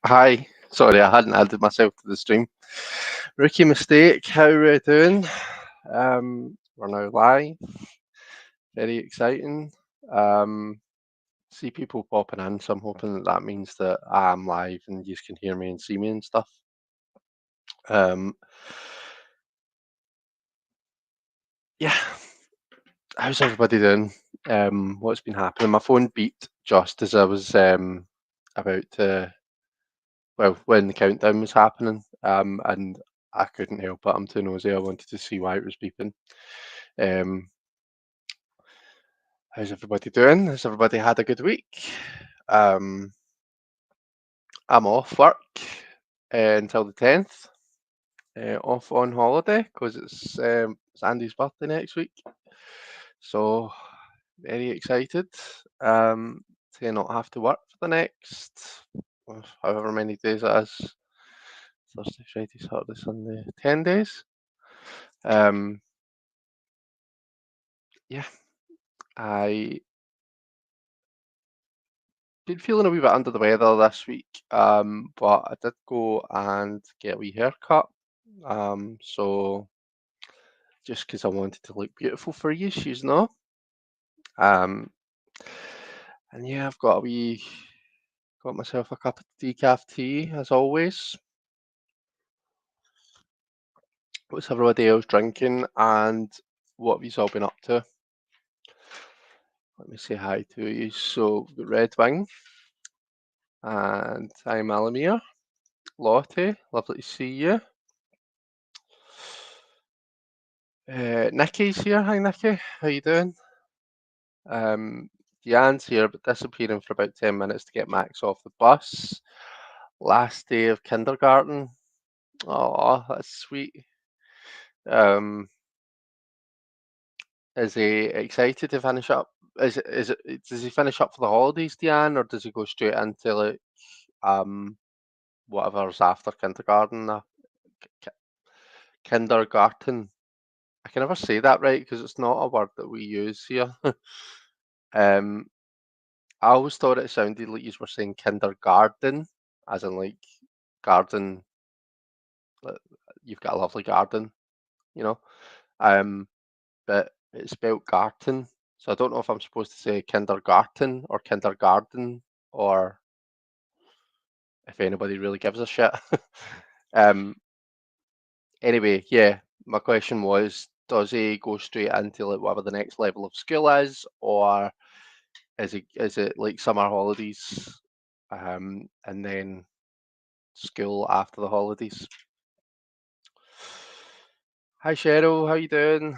Hi. Sorry, I hadn't added myself to the stream. Rookie mistake. How are we doing? We're now live. Very exciting. Um, see people popping in, so I'm hoping that means that I am live and you can hear me and see me and stuff. Um, yeah. How's everybody doing? What's been happening? My phone beeped just as I was about to, well, when the countdown was happening, and I couldn't help it. I'm too nosy. I wanted to see why it was beeping. Um, how's everybody doing? Has everybody had a good week? Um, I'm off work until the 10th, off on holiday because it's Andy's birthday next week. So, very excited to not have to work for the next however many days it is. Thursday, Friday, Saturday, Sunday, 10 days. Um, yeah, I been feeling a wee bit under the weather this week, but I did go and get a wee haircut. So just because I wanted to look beautiful for you, she's no. Um, and yeah, I've got myself a cup of decaf tea as always. What's everybody else drinking, and what have you all been up to? Let me say hi to you. So we've got Red Wing, and I'm Alamere. Lottie, lovely to see you. Nikki's here. Hi, Nikki. How you doing? Deanne's here, but disappearing for about 10 minutes to get Max off the bus. Last day of kindergarten. Oh, that's sweet. Um, is he excited to finish up? Does he finish up for the holidays, Deanne, or does he go straight into like um whatever's after kindergarten? K- Kindergarten. I can never say that right because it's not a word that we use here. um, I always thought it sounded like you were saying kindergarten, as in like garden. Like, you've got a lovely garden, you know. Um, but it's spelled garten, so I don't know if I'm supposed to say kindergarten or kindergarten, or if anybody really gives a shit. um, anyway, yeah, my question was, does he go straight into like whatever the next level of school is, or is it like summer holidays, and then school after the holidays? Hi Cheryl, how you doing?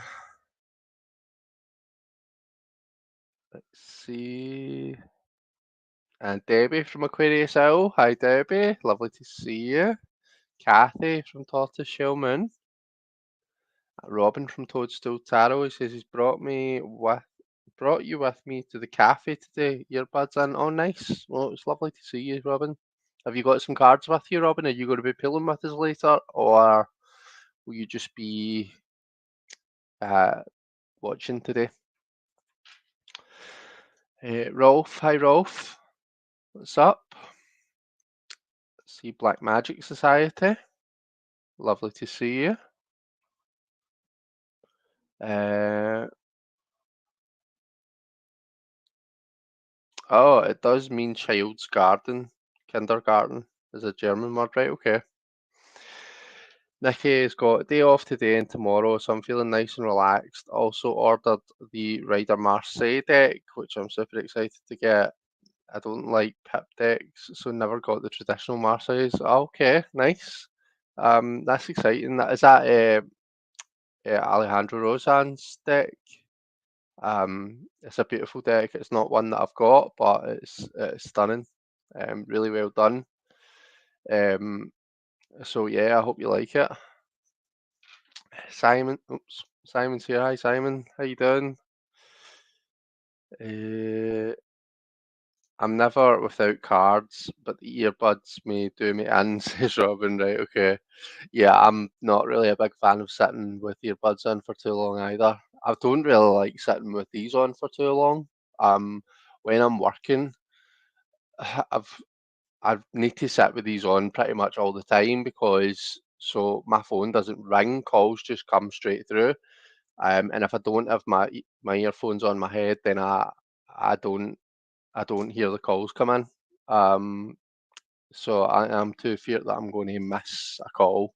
Let's see. And Debbie from Aquarius Owl. Hi Debbie, lovely to see you. Kathy from Tortoise Shell Moon. Robin from Toadstool Tarot. He says he's brought you with me to the cafe today. Earbuds in. Oh nice. Well, it's lovely to see you, Robin. Have you got some cards with you, Robin? Are you going to be pulling with us later, or will you just be uh, watching today? Rolf, hi Rolf. What's up? See Black Magic Society. Lovely to see you. Oh, it does mean child's garden. Kindergarten is a German word, right? Okay. Nikki's got a day off today and tomorrow, so I'm feeling nice and relaxed. Also ordered the Rider Marseille deck, which I'm super excited to get. I don't like pip decks, so never got the traditional Marseilles. Okay, nice. That's exciting. Is that Alejandro Rozan's deck? It's a beautiful deck. It's not one that I've got, but it's stunning. Really well done. Um, so yeah, I hope you like it. Simon's here. Hi Simon, how you doing? I'm never without cards, but the earbuds may do me in, says Robin. Right, okay. Yeah, I'm not really a big fan of sitting with earbuds in for too long either. I don't really like sitting with these on for too long. When I'm working, I've I need to sit with these on pretty much all the time because so my phone doesn't ring, calls just come straight through. And if I don't have my earphones on my head, then I don't I don't hear the calls come in. Um, so I am too feared that I'm going to miss a call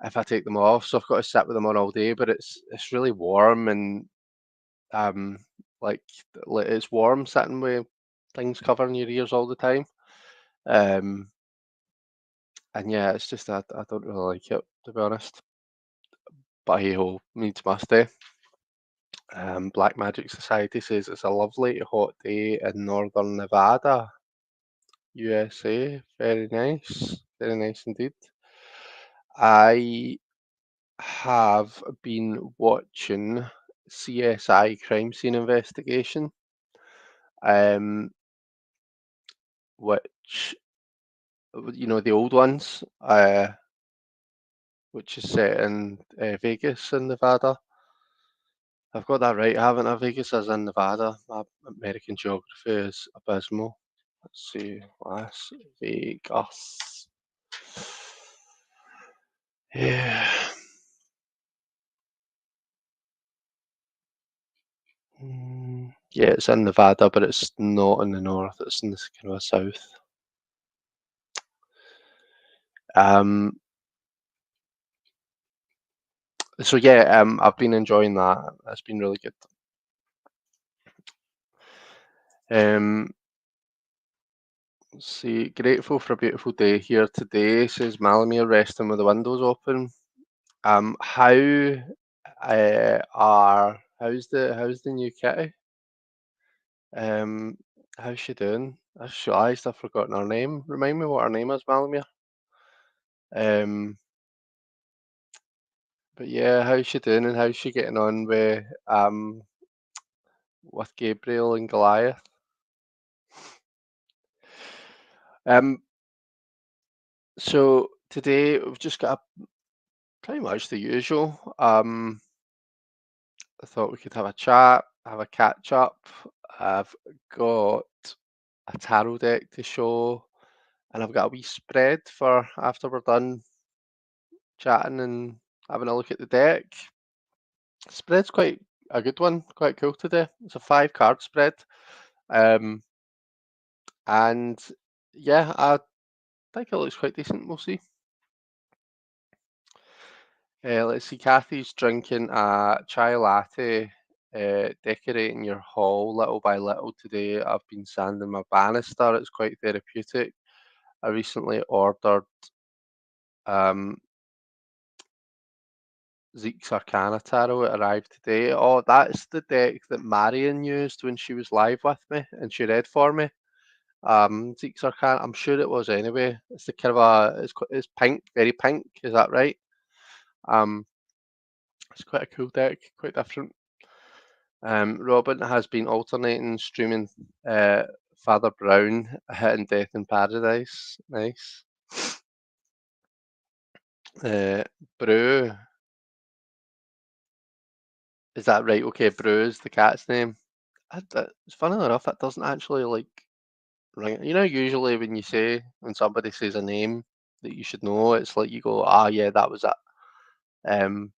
if I take them off. So I've got to sit with them on all day. But it's really warm and um like it's warm sitting with things covering your ears all the time. Um, and yeah, it's just I don't really like it to be honest. But hey ho, needs must eh. Black Magic Society says it's a lovely hot day in northern Nevada, USA. Very nice indeed. I have been watching CSI Crime Scene Investigation, um, which you know the old ones, which is set in Vegas in Nevada. I've got that right, haven't I? Vegas is in Nevada. My American geography is abysmal. Let's see, Las Vegas. Yeah. Yeah, it's in Nevada, but it's not in the north. It's in the kind of south. Um, so yeah, I've been enjoying that. It's been really good. Um, let's see, grateful for a beautiful day here today, says Malamere, resting with the windows open. How's the new kitty? Um, how's she doing? I just realised I've forgotten her name. Remind me what her name is, Malamere. Um, but yeah, how's she doing and how's she getting on with Gabriel and Goliath? Um, so today we've just got pretty much the usual. I thought we could have a chat, have a catch up. I've got a tarot deck to show, and I've got a wee spread for after we're done chatting and having a look at the deck. Spread's quite a good one, quite cool today. It's a 5 card spread. Um, and yeah, I think it looks quite decent. We'll see. Let's see. Kathy's drinking a chai latte, decorating your hall little by little today. I've been sanding my banister. It's quite therapeutic. I recently ordered um, Zeke's Arcana Tarot. It arrived today. Oh, that's the deck that Marion used when she was live with me and she read for me. Zeke's Arcana. I'm sure it was anyway. It's the kind of it's pink, very pink. Is that right? Um, it's quite a cool deck, quite different. Robin has been alternating streaming Father Brown and Death in Paradise. Nice. Uh, Brew, is that right? Okay, Brew is the cat's name. It's funny enough, it doesn't actually like ring. You know, usually when somebody says a name that you should know, it's like you go, ah, yeah, that was it. Um,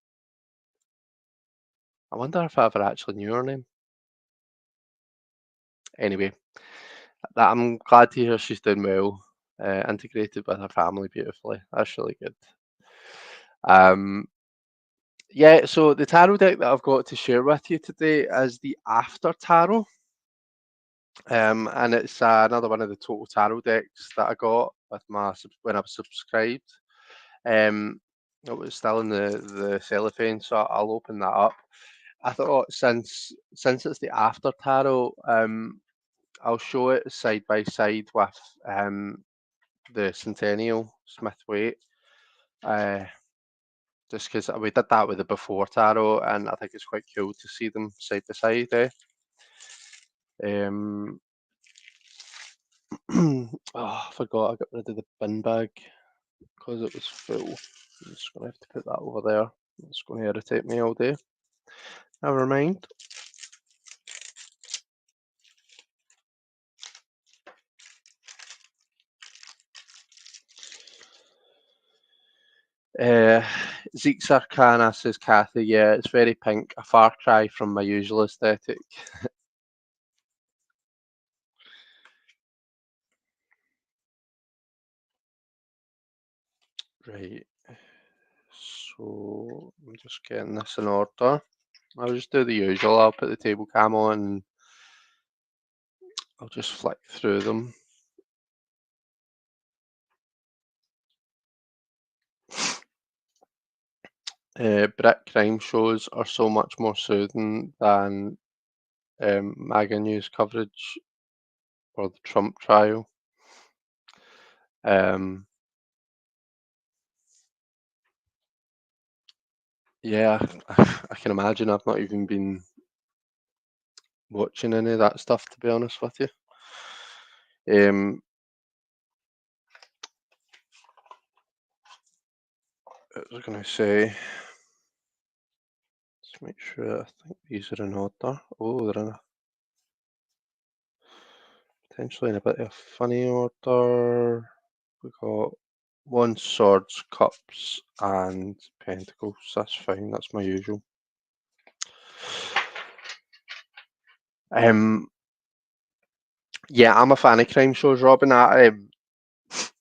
I wonder if I ever actually knew her name. Anyway, I'm glad to hear she's doing well, integrated with her family beautifully. That's really good. Um, yeah, so the tarot deck that I've got to share with you today is the After Tarot. And it's another one of the total tarot decks that I got with when I was subscribed. It was still in the cellophane, so I'll open that up. I thought since it's the After Tarot, I'll show it side by side with the Centennial Smith Waite. Uh, just because we did that with the Before Tarot, and I think it's quite cool to see them side by side. Um, oh, I forgot I got rid of the bin bag because it was full. I'm just going to have to put that over there. It's going to irritate me all day. Never mind. Uh, Zeke's Arcana, says Kathy. Yeah, it's very pink. A far cry from my usual aesthetic. Right. So I'm just getting this in order. I'll just do the usual. I'll put the table cam on and I'll just flick through them. Brit crime shows are so much more soothing than MAGA news coverage or the Trump trial. Um, yeah, I can imagine. I've not even been watching any of that stuff, to be honest with you. I was going to say, let's make sure. I think these are in order. Oh, they're in a potentially in a bit of funny order. We got one swords, cups, and pentacles. That's fine. That's my usual. Um, yeah, I'm a fan of crime shows, Robin.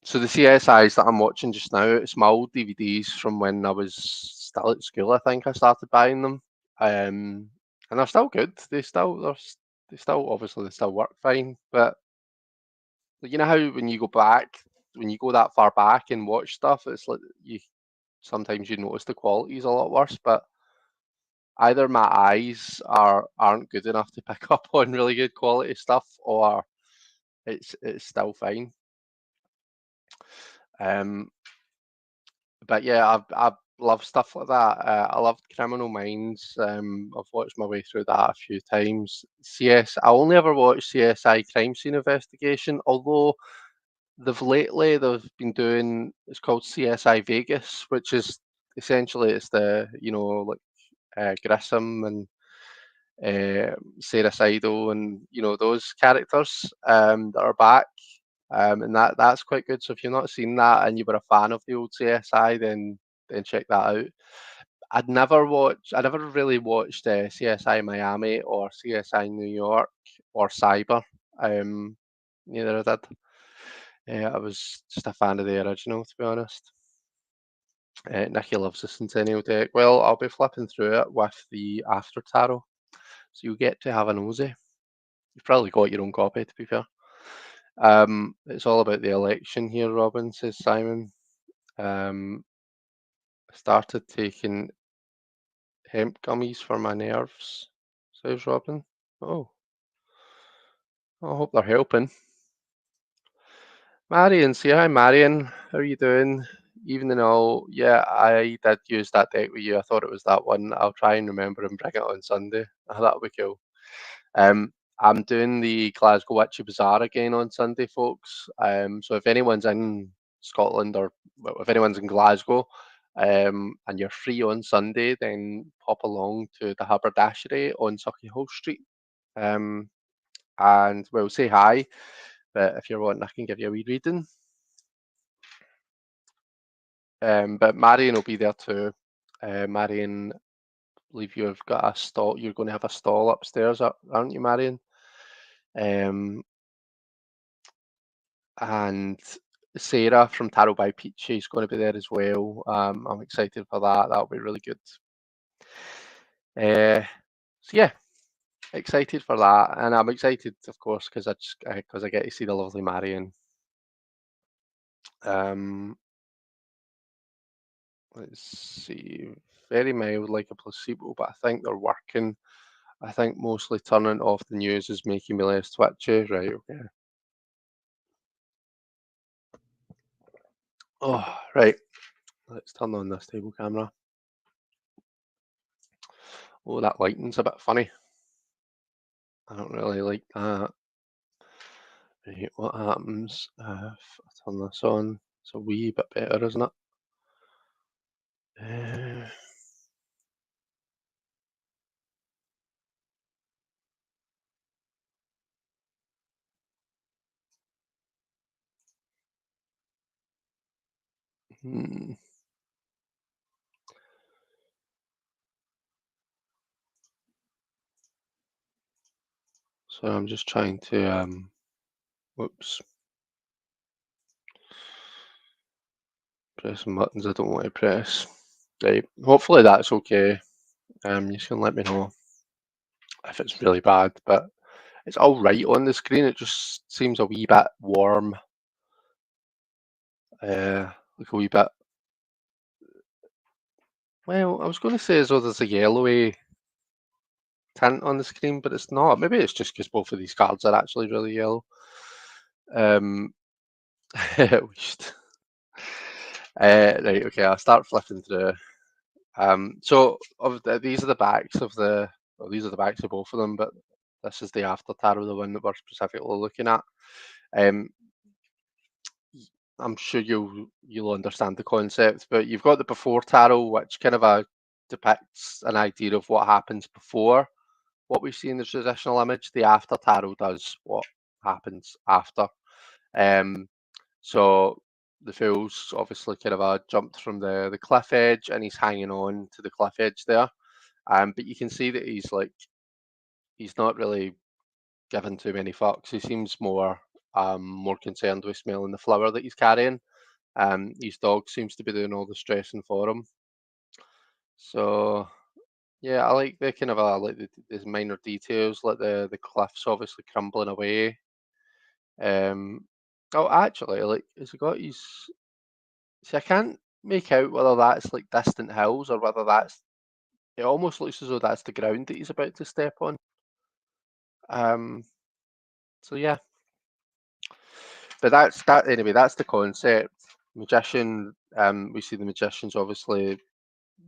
So the CSIs that I'm watching just now, it's my old DVDs from when I was still at school. I think I started buying them, and they're still good. They still obviously they still work fine. But you know how when you go back, when you go that far back and watch stuff, it's like you sometimes you notice the quality is a lot worse. But either my eyes aren't good enough to pick up on really good quality stuff, or it's still fine. Um, but yeah, I love stuff like that. I loved Criminal Minds. I've watched my way through that a few times. I only ever watched CSI Crime Scene Investigation, although they've been doing it's called CSI Vegas, which is essentially it's the like Grissom and Sarah Seidel and those characters that are back. And that's quite good. So if you've not seen that and you were a fan of the old CSI, then check that out. I never really watched CSI Miami or CSI New York or Cyber. Um, Neither I did. I was just a fan of the original, to be honest. Nikki loves the Centennial deck. Well, I'll be flipping through it with the After Tarot, so you get to have a nosy. You've probably got your own copy, to be fair. It's all about the election here, Robin, says Simon. I started taking hemp gummies for my nerves, says Robin. Oh, I hope they're helping. Marion, say hi, Marion. How are you doing? Evening all. Yeah, I did use that deck with you. I thought it was that one. I'll try and remember and bring it on Sunday. That'll be cool. I'm doing the Glasgow Witchy Bazaar again on Sunday, folks. So if anyone's in Scotland or well, if anyone's in Glasgow, and you're free on Sunday, then pop along to the Haberdashery on Sauchiehall Street. Um, and well, say hi. But if you're wanting, I can give you a wee reading. But Marion will be there too. Marion, I believe you've got a stall. You're going to have a stall upstairs, aren't you, Marion? Um, and Sarah from Tarot by Peachy is going to be there as well. I'm excited for that. That'll be really good. So yeah, excited for that, and I'm excited, of course, because I get to see the lovely Marion. Um, let's see, very mild, like a placebo, but I think they're working. I think mostly turning off the news is making me less twitchy. Right, okay. Oh, right. Let's turn on this table camera. Oh, that lighting's a bit funny. I don't really like that. Right, what happens if I turn this on? It's a wee bit better, isn't it? Uh, hmm. So I'm just trying to whoops, pressing buttons I don't want to press. Right. Hopefully that's okay. You can let me know if it's really bad, but it's all right on the screen. It just seems a wee bit warm, like a wee bit. Well, I was going to say as though there's a yellowy tint on the screen, but it's not. Maybe it's just because both of these cards are actually really yellow. Um, we should- right, okay, I'll start flipping through. So these are the backs of well, these are the backs of both of them, but this is the after tarot, the one that we're specifically looking at. Um, I'm sure you'll understand the concept, but you've got the before tarot, which kind of depicts an idea of what happens before what we see in the traditional image. The after tarot does what happens after. Um, so the fool's obviously kind of jumped from the cliff edge and he's hanging on to the cliff edge there. But you can see that he's not really given too many fucks. He seems more concerned with smelling the flower that he's carrying. His dog seems to be doing all the stressing for him. So yeah, I like the kind of like the minor details, like the cliffs obviously crumbling away. Um, oh, actually, like has he got his? See, I can't make out whether that's like distant hills or whether that's. It almost looks as though that's the ground that he's about to step on. Um, so yeah, but that's that anyway. That's the concept. Magician. We see the magicians obviously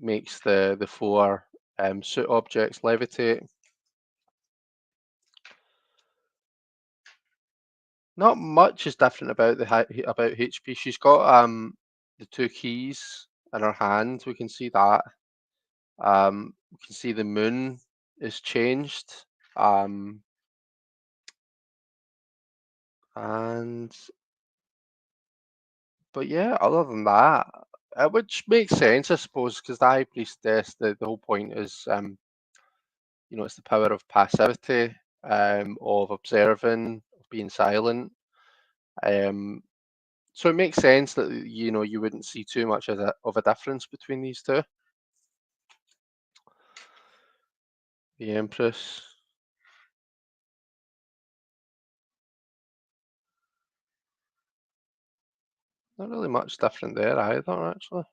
makes the four suit objects levitate. Not much is different about about HP. She's got the two keys in her hand. We can see that. We can see the moon is changed. Um, and but yeah, other than that, which makes sense, I suppose, because the high priestess, the whole point is, it's the power of passivity, of observing, of being silent. Um, so it makes sense that you wouldn't see too much of a difference between these two. The Empress, not really much different there either, actually.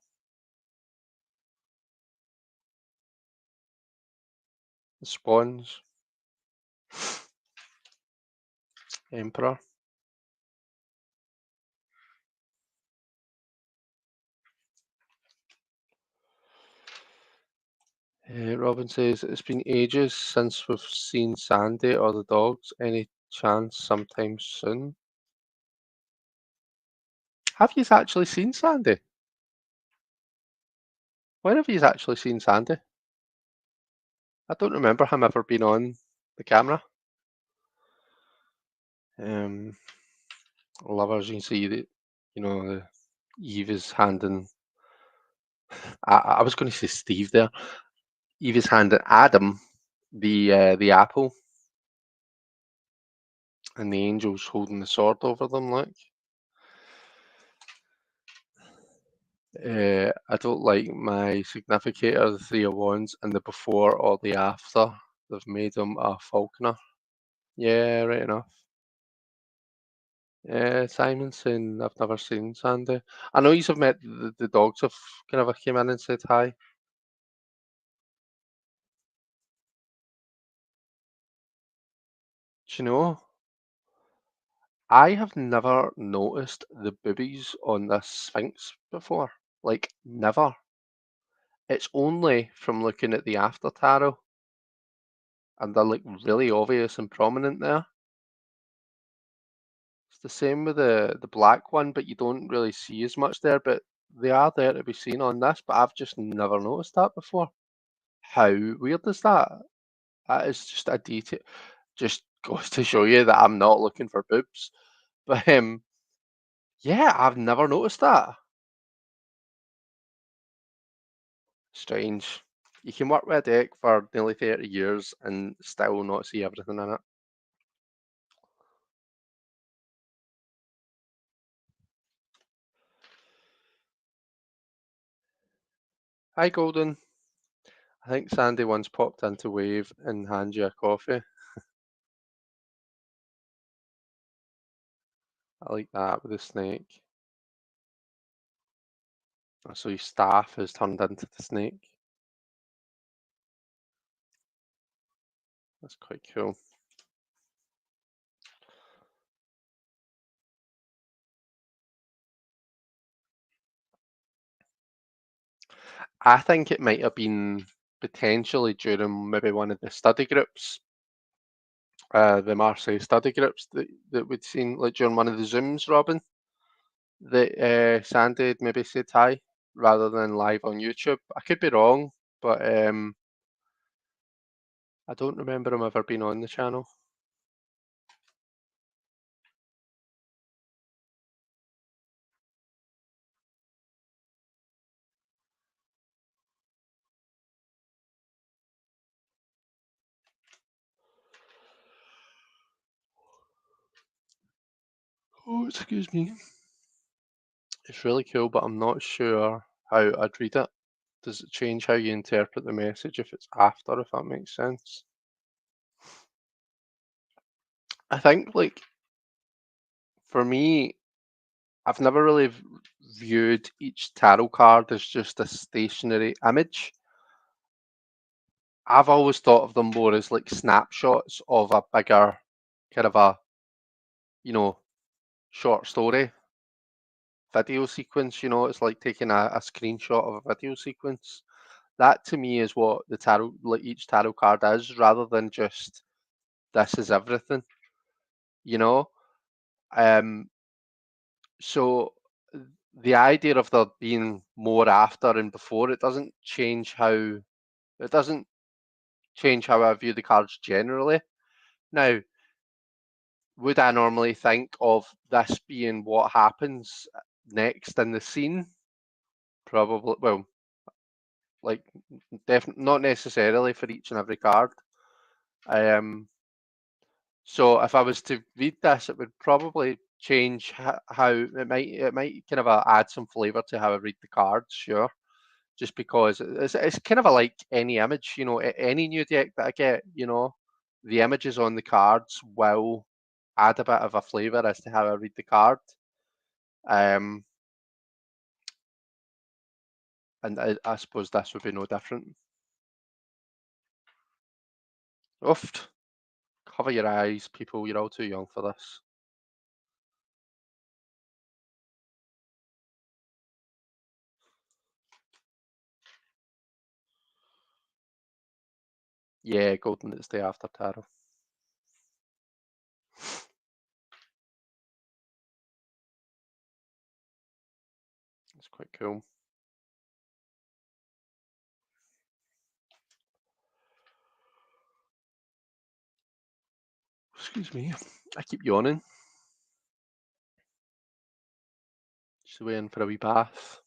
The Swans, Emperor. Robin says it's been ages since we've seen Sandy or the dogs. Any chance sometime soon? Have you actually seen Sandy? When have you actually seen Sandy? I don't remember him ever being on the camera. Um, Lovers, you can see that Eve is handing. I was going to say Steve there. Eve is handing Adam the apple, and the angel's holding the sword over them. Like, I don't like my significator, the Three of Wands, and the before or the after. They've made him a falconer. Yeah, right enough. Yeah, Simon's saying I've never seen Sandy. I know you've met the dogs have kind of came in and said hi. Do you know? I have never noticed the boobies on this Sphinx before. Like, never. It's only from looking at the after tarot, and they're like really obvious and prominent there. It's the same with the black one, but you don't really see as much there, but they are there to be seen on this, but I've just never noticed that before. How weird is that? That is just a detail. Just goes to show you that I'm not looking for boobs. But yeah, I've never noticed that. Strange. You can work with a deck for nearly 30 years and still not see everything in it. Hi, Golden. I think Sandy once popped into Wave and hand you a coffee. I like that with the snake. Oh, so your staff has turned into the snake. That's quite cool. I think it might have been potentially during maybe one of the study groups, the Marseille study groups that we'd seen, like during one of the Zooms, Robin, that Sandy had maybe said hi rather than live on YouTube. I could be wrong, but I don't remember him ever being on the channel. Oh, excuse me. It's really cool, but I'm not sure how I'd read it. Does it change how you interpret the message if it's after, if that makes sense? I think, like, for me, I've never really viewed each tarot card as just a stationary image. I've always thought of them more as like snapshots of a bigger kind of a, you know, short story video sequence. It's like taking a screenshot of a video sequence. That to me is what the tarot, like each tarot card is, rather than just this is everything, you know? Um, so the idea of there being more after and before, it doesn't change how I view the cards generally. Now, would I normally think of this being what happens next in the scene? Probably, well, like definitely not necessarily for each and every card. Um, so if I was to read this, it would probably change how it might kind of add some flavor to how I read the cards, sure. Just because it's kind of like any image, any new deck that I get, the images on the cards will add a bit of a flavor as to how I read the card. Um, and I suppose this would be no different. Oof, cover your eyes, people. You're all too young for this. Yeah, Golden, it's day after tarot. It's quite cool. Excuse me. I keep yawning. Just waiting for a wee bath.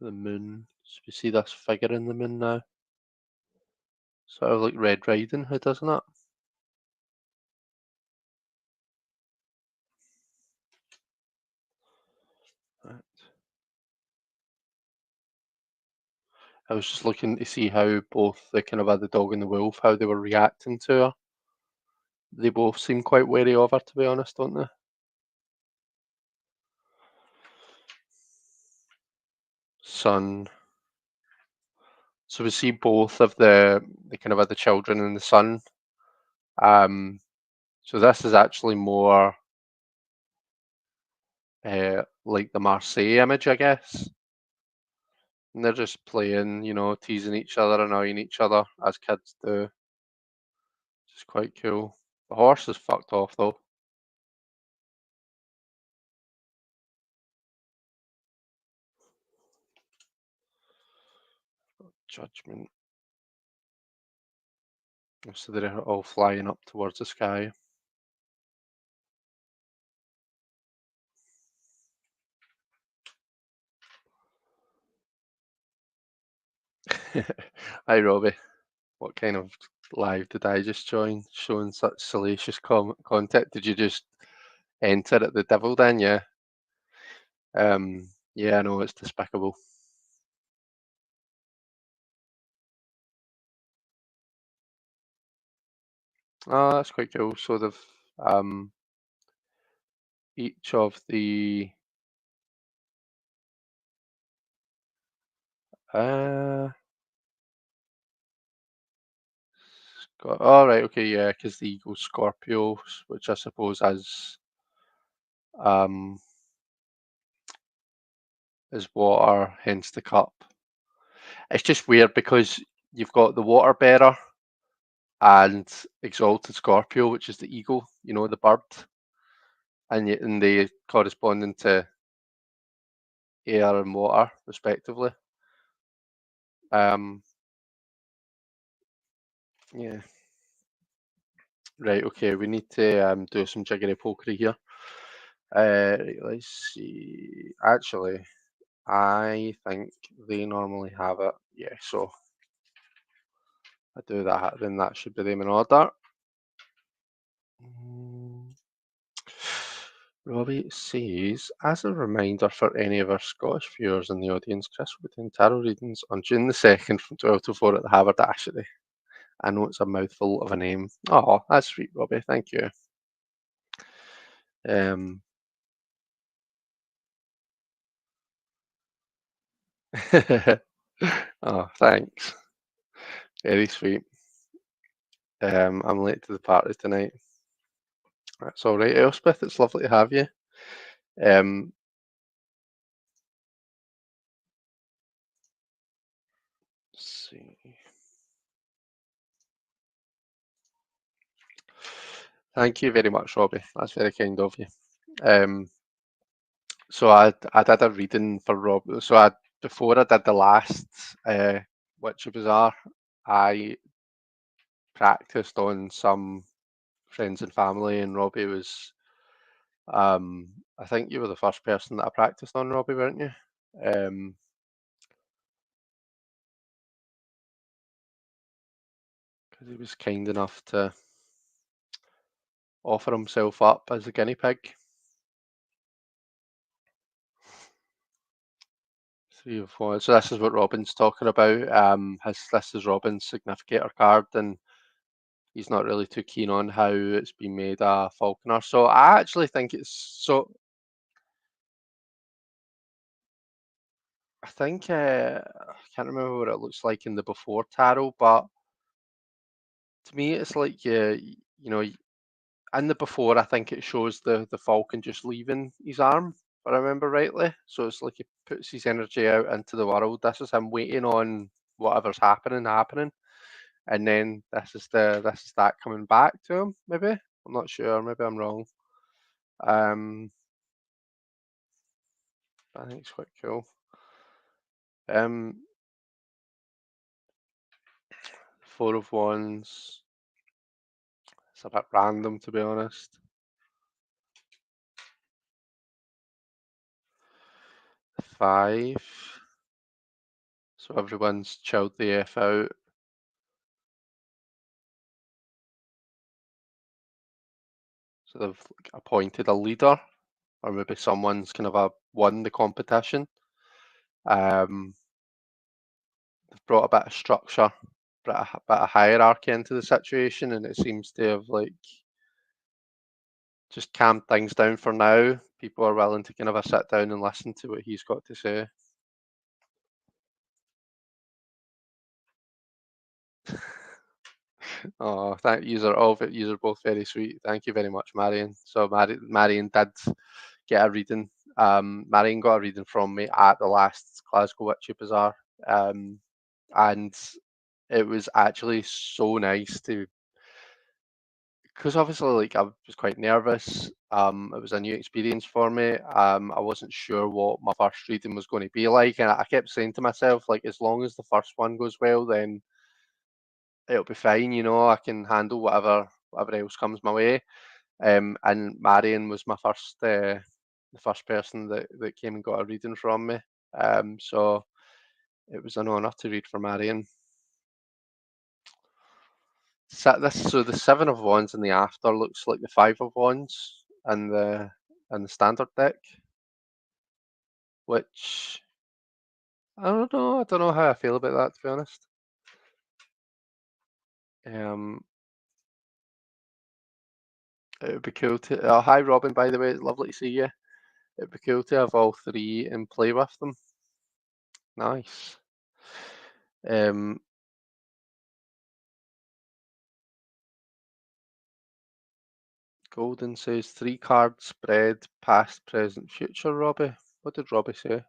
The moon. So we see this figure in the moon now. Sort of like Red Riding Hood, doesn't it? Right. I was just looking to see how both the kind of the dog and the wolf, how they were reacting to her. They both seem quite wary of her, to be honest, don't they? Son. So we see both of the kind of the children and the son. So this is actually more like the Marseille image, I guess. And they're just playing, teasing each other, annoying each other, as kids do. It's quite cool. The horse is fucked off though. Judgment. So they're all flying up towards the sky. Hi, Robbie. What kind of live did I just join? Showing such salacious content? Did you just enter at the devil then, yeah. Yeah, I know, it's despicable. Oh, that's quite cool. So they've each of the uh all right, okay, yeah, because the eagle Scorpio, which I suppose um is water, hence the cup. It's just weird because you've got the water bearer and exalted Scorpio, which is the eagle, the bird, and they corresponding to air and water, respectively. Um, yeah, right. Okay, we need to do some jiggery pokery here. Right, let's see. Actually, I think they normally have it. Yeah, so I do that. Then that should be them in order. Mm, Robbie says, as a reminder for any of our Scottish viewers in the audience, Chris will be doing tarot readings on June the 2nd from 12 to 4 at the Haberdashery. I know it's a mouthful of a name. Oh, that's sweet, Robbie. Thank you. Um, oh, thanks. Very sweet. I'm late to the party tonight. That's all right, Elspeth. It's lovely to have you. Um, let's see. Thank you very much, Robbie. That's very kind of you. Um, so I did a reading for Rob. So before I did the last Witchy Bazaar, I practiced on some friends and family, and Robbie was. I think you were the first person that I practiced on, Robbie, weren't you? Um, because he was kind enough to offer himself up as a guinea pig. Three of Wands. So this is what Robin's talking about. This is Robin's significator card, and he's not really too keen on how it's been made a falconer. So I actually think it's so. I think I can't remember what it looks like in the before tarot, but to me it's like you know in the before I think it shows the falcon just leaving his arm, if I remember rightly. So it's like he puts his energy out into the world. This is him waiting on whatever's happening. And then this is that coming back to him, maybe. I'm not sure, maybe I'm wrong. Um, I think it's quite cool. Um, Four of Wands. It's a bit random, to be honest. Five. So everyone's chilled the F out. So they've appointed a leader, or maybe someone's kind of won the competition. Um, they've brought a bit of structure, brought a bit of hierarchy into the situation, and it seems to have like just calmed things down for now. People are willing to kind of sit down and listen to what he's got to say. Oh, thank you are all you are both very sweet. Thank you very much, Marion. So Marion did get a reading. Marion got a reading from me at the last Glasgow Witchy Bazaar. And it was actually so nice to because obviously like I was quite nervous. It was a new experience for me. I wasn't sure what my first reading was going to be like, and I kept saying to myself like, as long as the first one goes well, then it'll be fine. I can handle whatever else comes my way. And Marion was the first person that came and got a reading from me. So it was an honour to read for Marion. So the Seven of Wands in the after looks like the Five of Wands. in the standard deck, which I don't know. I don't know how I feel about that, to be honest. Um, it would be cool to. Oh, hi, Robin. By the way, it's lovely to see you. It'd be cool to have all three and play with them. Nice. Um, Golden says three card spread, past, present, future. Robbie, what did Robbie say?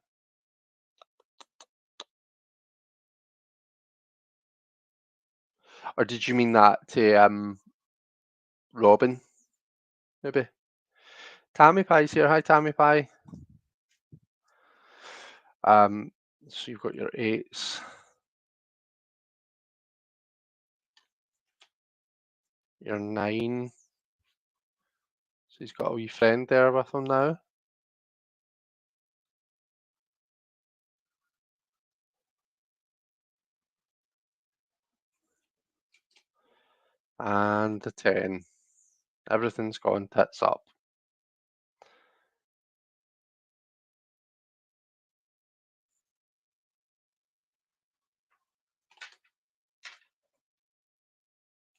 Or did you mean that to Robin? Maybe. Tammy Pie's here. Hi, Tammy Pie. So you've got your eights, your nine. So he's got a wee friend there with him now. And the 10. Everything's gone tits up.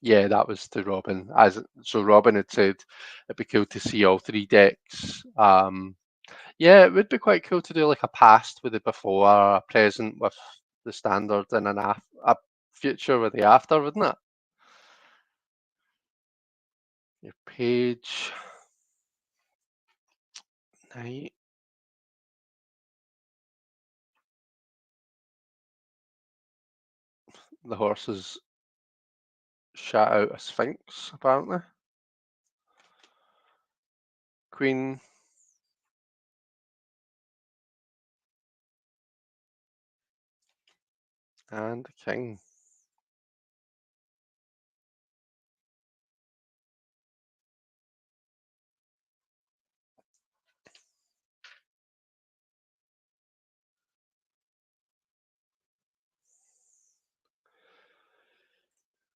Yeah, that was to Robin. So Robin had said it'd be cool to see all three decks. Yeah, it would be quite cool to do like a past with the before, a present with the standard, and a future with the after, wouldn't it? Your page. Right. The horses shot out a sphinx, apparently. Queen. And the king.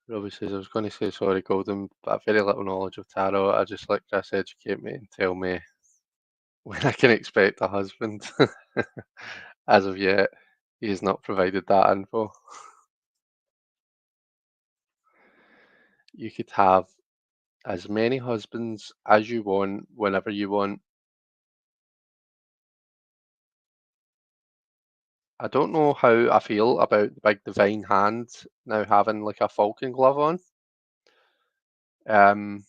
Robbie says, I was going to say sorry, Golden, but I've very little knowledge of tarot. I just let Chris educate me and tell me when I can expect a husband. As of yet, he has not provided that info. You could have as many husbands as you want, whenever you want. I don't know how I feel about the big divine hand now having like a falcon glove on. Um,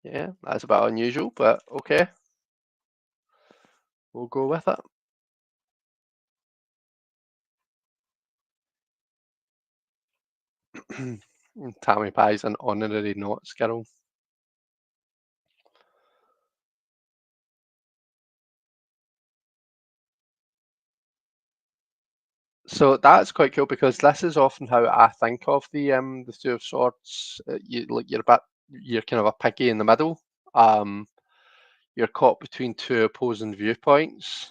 yeah, that's a bit unusual, but okay, we'll go with it. Tammy Pie's an honorary Notts girl. So that's quite cool because this is often how I think of the Two of Swords. You're kind of a piggy in the middle. Um, you're caught between two opposing viewpoints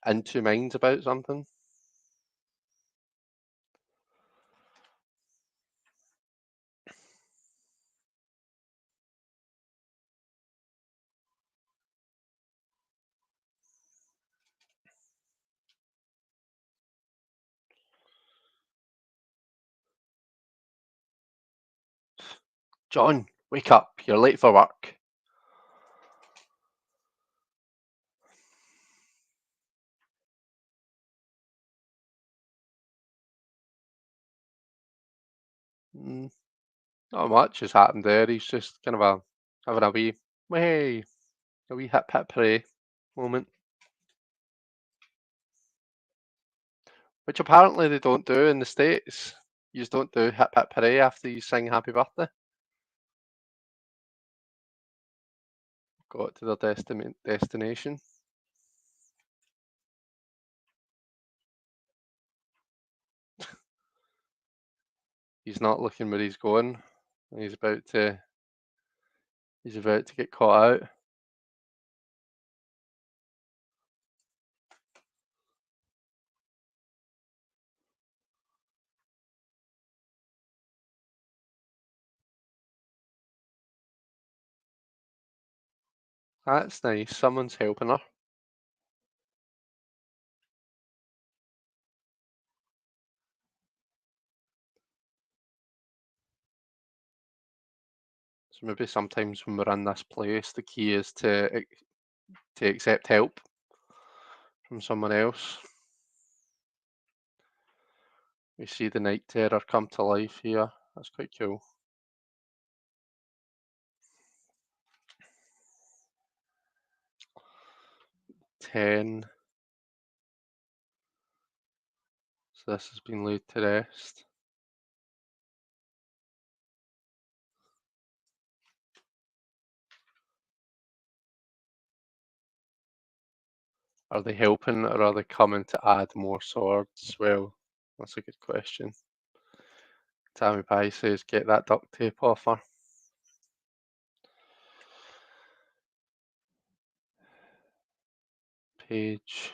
and two minds about something. John, wake up! You're late for work. Mm, not much has happened there. He's just kind of having a wee hip hip hooray moment, which apparently they don't do in the States. You just don't do hip hip hooray after you sing happy birthday. Got to their destination. He's not looking where he's going. He's about to get caught out. That's nice. Someone's helping her. So maybe sometimes when we're in this place, the key is to accept help from someone else. We see the night terror come to life here. That's quite cool. 10. So this has been laid to rest. Are they helping or are they coming to add more swords? Well, that's a good question. Tammy Pie says, get that duct tape off her. Page.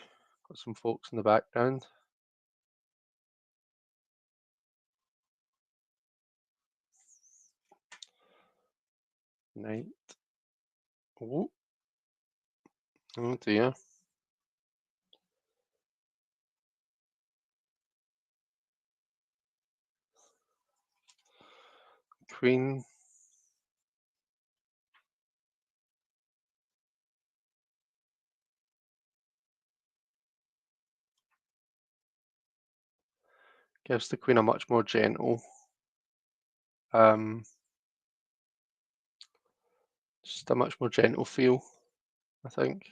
Got some folks in the background. Night. Oh, oh dear. Queen. Gives the Queen a much more gentle, just a much more gentle feel, I think.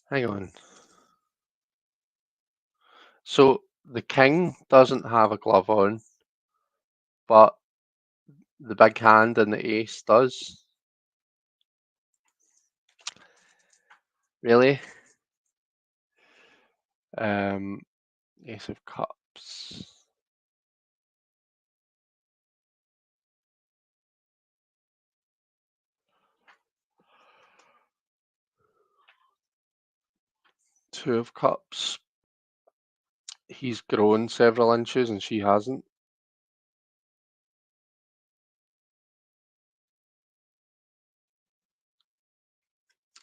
Hang on. So the king doesn't have a glove on, but the big hand and the ace does. Really? Um, Ace of Cups. Two of Cups. He's grown several inches and she hasn't.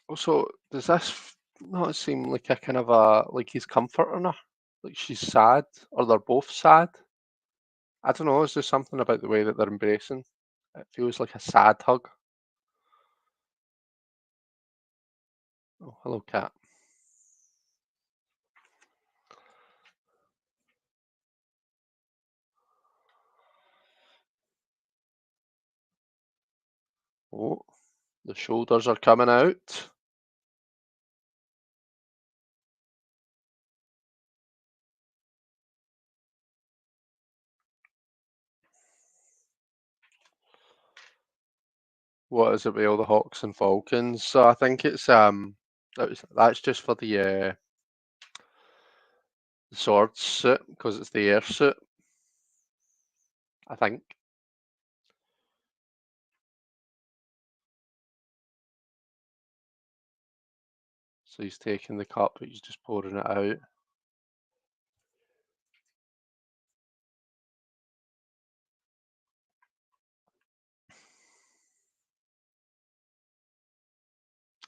Also, does this not seem like a kind of like he's comforting her? Like she's sad, or they're both sad? I don't know, is there something about the way that they're embracing? It feels like a sad hug. Oh, hello, cat. Oh, the shoulders are coming out. What is it with all the hawks and falcons? So I think it's that's just for the sword suit because it's the air suit. I think. So he's taking the cup, but he's just pouring it out.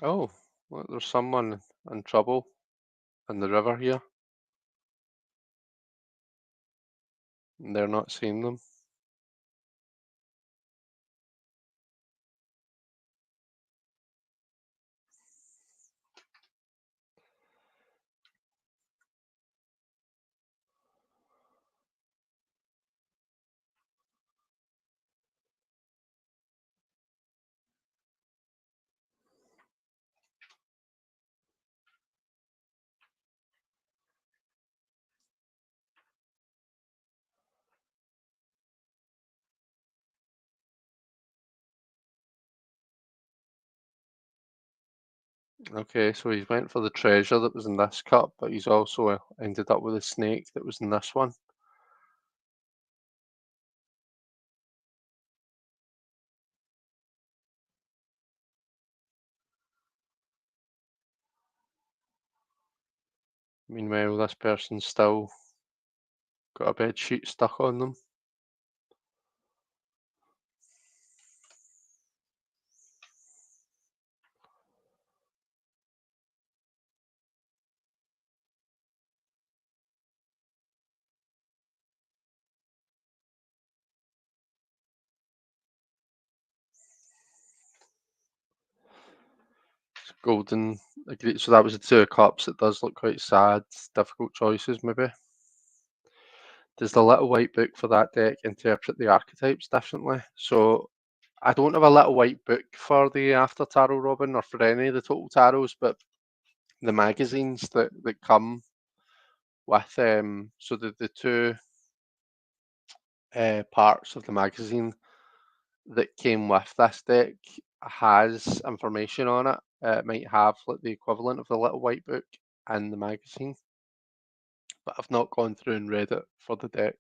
Oh, look, there's someone in trouble in the river here, and they're not seeing them. Okay, so he's went for the treasure that was in this cup, but he's also ended up with a snake that was in this one. Meanwhile, this person's still got a bed sheet stuck on them. Golden agreed. So that was the two of cups. It does look quite sad. Difficult choices, maybe. Does the little white book for that deck interpret the archetypes differently? So I don't have a little white book for the After Tarot Robin or for any of the Total Tarots, but the magazines that come with so the two parts of the magazine that came with this deck has information on it. It might have like the equivalent of the little white book in the magazine, but I've not gone through and read it for the deck.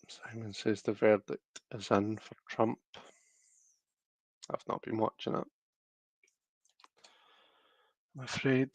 Simon says the verdict is in for Trump. I've not been watching it, I'm afraid.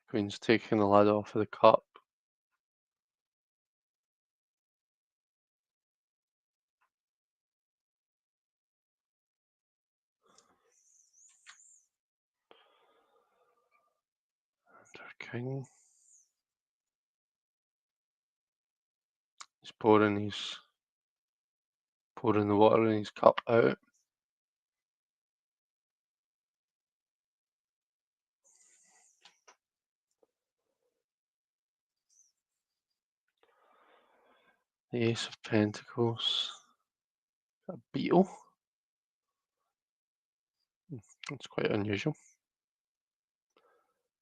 Queen's taking the lid off of the cup. And our king. He's pouring the water in his cup out. The Ace of Pentacles. A beetle. That's quite unusual.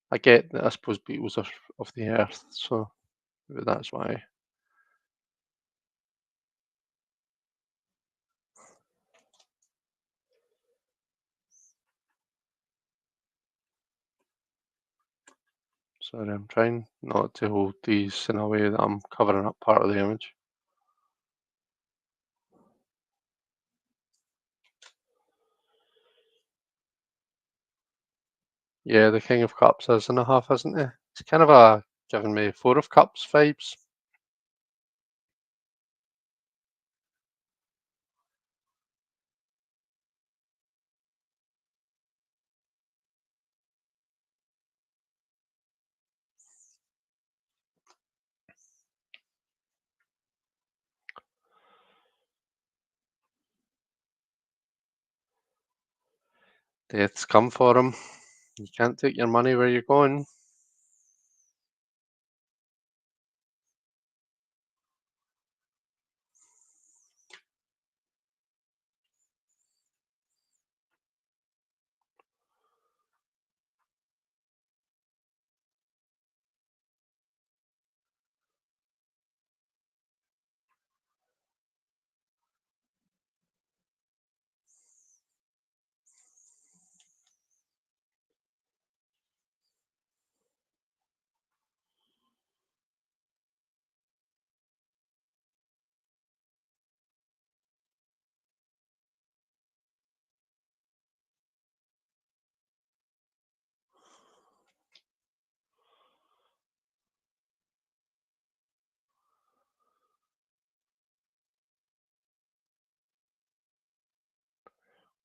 I get that I suppose beetles are of the earth, so maybe that's why. Sorry, I'm trying not to hold these in a way that I'm covering up part of the image. Yeah, the King of Cups is in a half, isn't he? It's kind of a giving me Four of Cups vibes. Death's come for him. You can't take your money where you're going.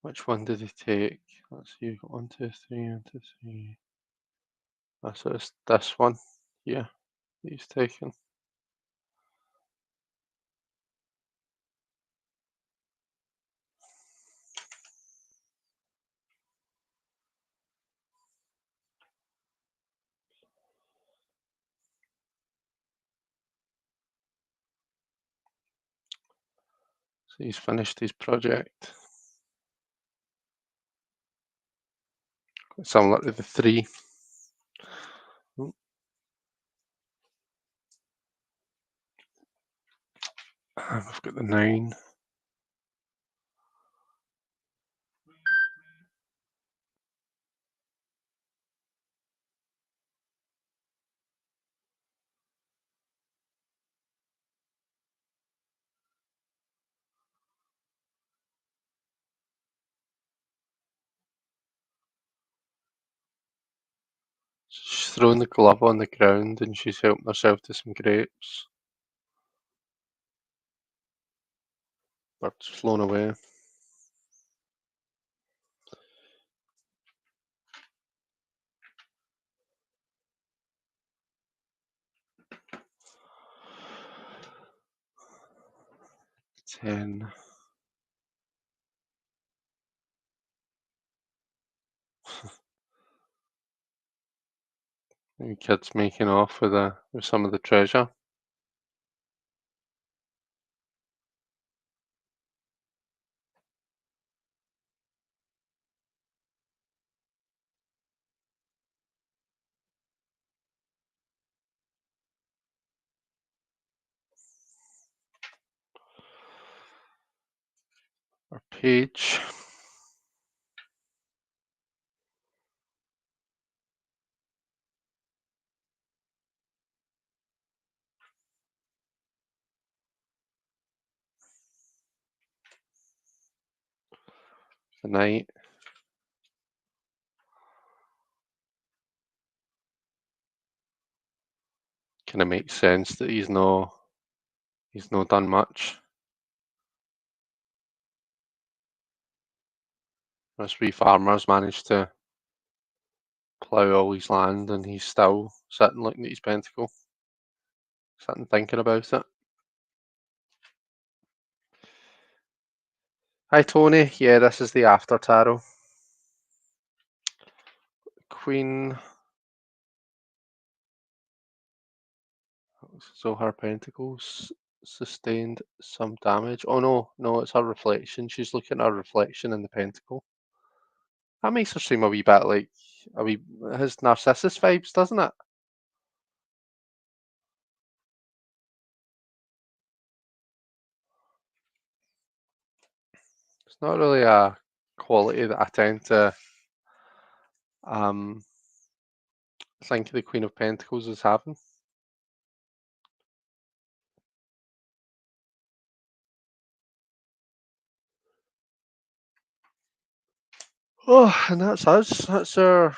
Which one did he take? Let's see, you've got 1, 2, 3, 1, 2, 3. So it's this one. Yeah. he's taken. So he's finished his project. Similar to the 3. Oh, I've got the 9. She's thrown the glove on the ground and she's helping herself to some grapes. Bird's flown away. Ten. The kid's making off with some of the treasure. Our page. The knight. Kind of makes sense that he's no done much. This wee farmer's managed to plough all his land and he's still sitting looking at his pentacle, sitting thinking about it. Hi Tony, yeah, this is the after tarot. Queen. So her pentacles sustained some damage. Oh no, no, it's her reflection. She's looking at her reflection in the pentacle. That makes her seem a wee bit like his Narcissus vibes, doesn't it? It's not really a quality that I tend to um think of the Queen of Pentacles as having. Oh, and that's us. That's the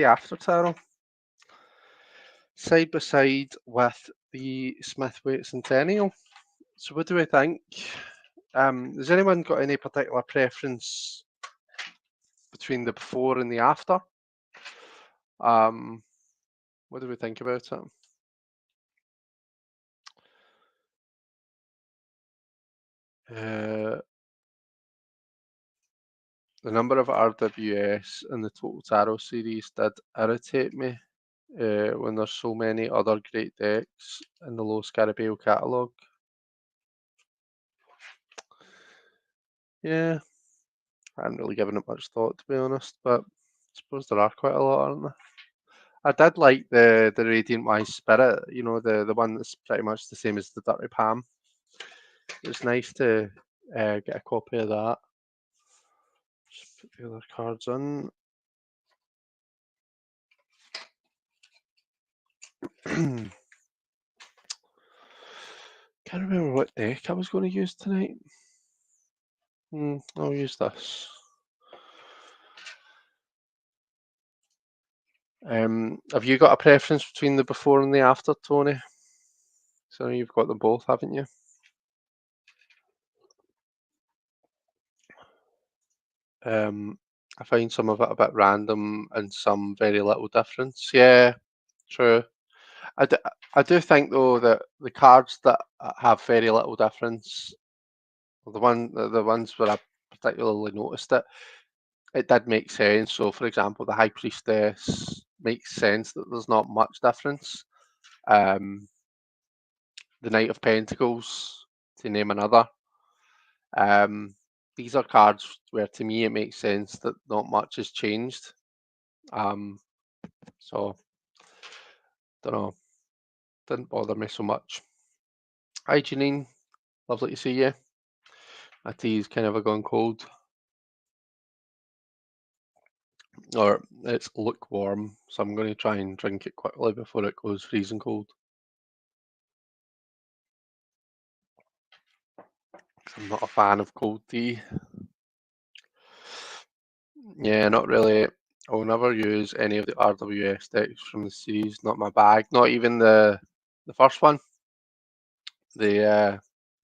after tarot. Side by side with the Smith-Waite Centennial. So what do we think? Has anyone got any particular preference between the before and the after? Um, what do we think about it? The number of RWS in the Total Tarot series did irritate me when there's so many other great decks in the Low Scarabeo catalogue. Yeah, I haven't really given it much thought to be honest, but I suppose there are quite a lot, aren't there? I did like the Radiant Wise Spirit, you know, the one that's pretty much the same as the Dirty Palm. It was nice to get a copy of that. Just put the other cards in. Can't remember what deck I was going to use tonight. I'll use this. Have you got a preference between the before and the after, Tony? So you've got them both, haven't you? I find some of it a bit random and some very little difference. Yeah, true. I do, I do think though that the cards that have very little difference, the ones where I particularly noticed it, it did make sense. So, for example, the High Priestess makes sense that there's not much difference. Um, the Knight of Pentacles, to name another. Um, these are cards where, to me, it makes sense that not much has changed. So, don't know, didn't bother me so much. Hi, Janine. Lovely to see you. My tea's kind of a gone cold, or it's lukewarm, so I'm going to try and drink it quickly before it goes freezing cold. I'm not a fan of cold tea. Yeah, not really. I'll never use any of the RWS decks from the series. Not my bag. Not even the first one, the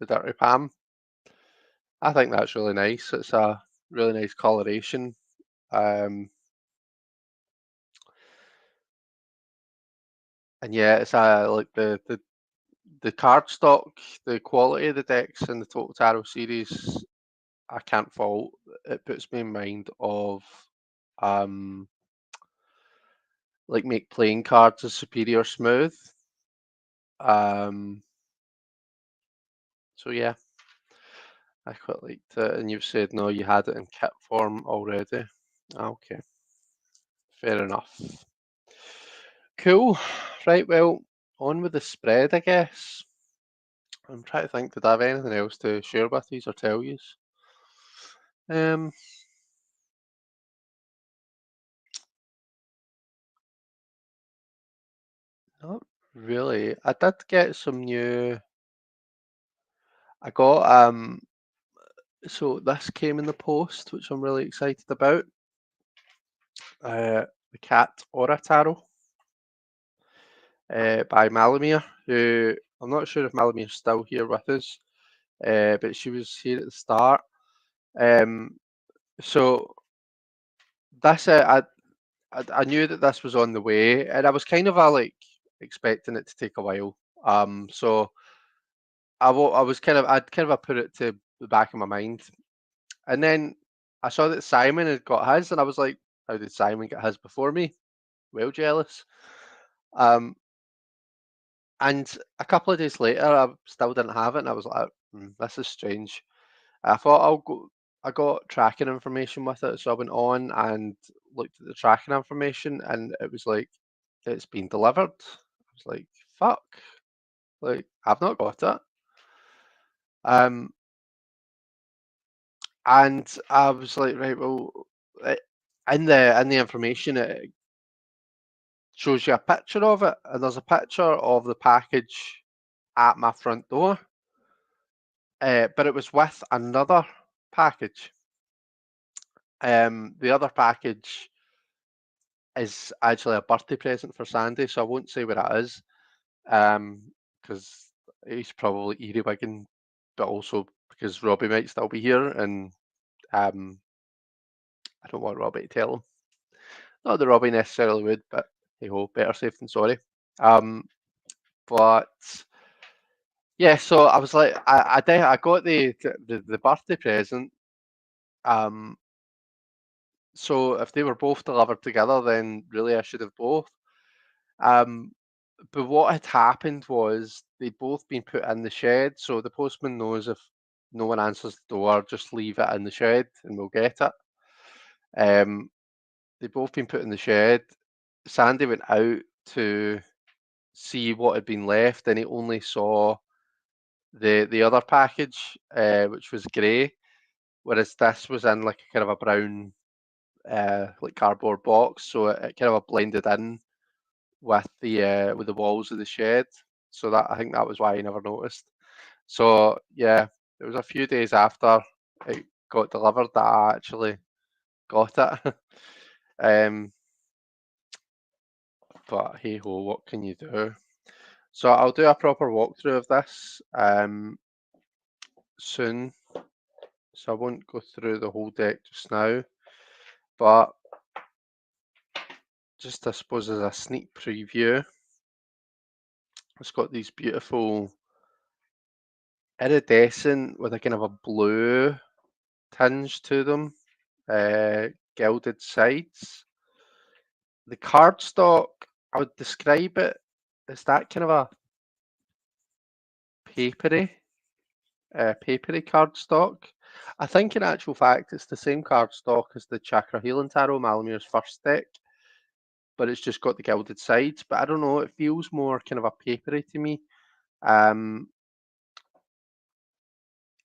Dirty Pam. I think that's really nice. It's a really nice coloration. Um, and yeah, it's like the card stock, the quality of the decks in the Total Tarot series, I can't fault. It puts me in mind of um like make playing cards as superior smooth. Um, so yeah, I quite liked it. And you've said no, you had it in kit form already. Okay, fair enough. Cool. Right, well, on with the spread, I guess. I'm trying to think, did I have anything else to share with you or tell you? Um, not really. I did get some new. I got so this came in the post, which I'm really excited about. The Cat Aura Tarot by Malamir, who I'm not sure if Malamir's still here with us, but she was here at the start. So this I knew that this was on the way, and I was kind of like expecting it to take a while. So I was kind of I'd kind of put it to the back of my mind, and then I saw that Simon had got his, and I was like, how did Simon get his before me? Well, jealous. Um, and a couple of days later, I still didn't have it, and I was like, this is strange. I thought I'll go. I got tracking information with it, so I went on and looked at the tracking information, and it was like it's been delivered. I was like, fuck, like I've not got it. Um, and I was like, right, well, it, in the information, it shows you a picture of it, and there's a picture of the package at my front door, but it was with another package. The other package is actually a birthday present for Sandy, so I won't say what it is, because he's probably earwigging, but also because Robbie might still be here, and um, I don't want Robbie to tell him. Not that Robbie necessarily would, but hey ho, better safe than sorry. Um, but yeah, so I was like, I got the birthday present. Um, so if they were both delivered together, then really I should have both. Um, but what had happened was they'd both been put in the shed, so the postman knows if no one answers the door, just leave it in the shed and we'll get it. They'd both been put in the shed. Sandy went out to see what had been left, and he only saw the other package, which was grey, whereas this was in like a kind of a brown, like cardboard box, so it kind of blended in with the walls of the shed. So that I think that was why he never noticed. So yeah, it was a few days after it got delivered that I actually got it. um, but hey ho, what can you do? So I'll do a proper walkthrough of this soon. So I won't go through the whole deck just now, but just I suppose as a sneak preview. It's got these beautiful iridescent with a kind of a blue tinge to them, gilded sides. The cardstock, I would describe it as that kind of a papery, papery cardstock. I think in actual fact it's the same cardstock as the Chakra Healing Tarot, Malamir's first deck, but it's just got the gilded sides. But I don't know, it feels more kind of a papery to me. Um,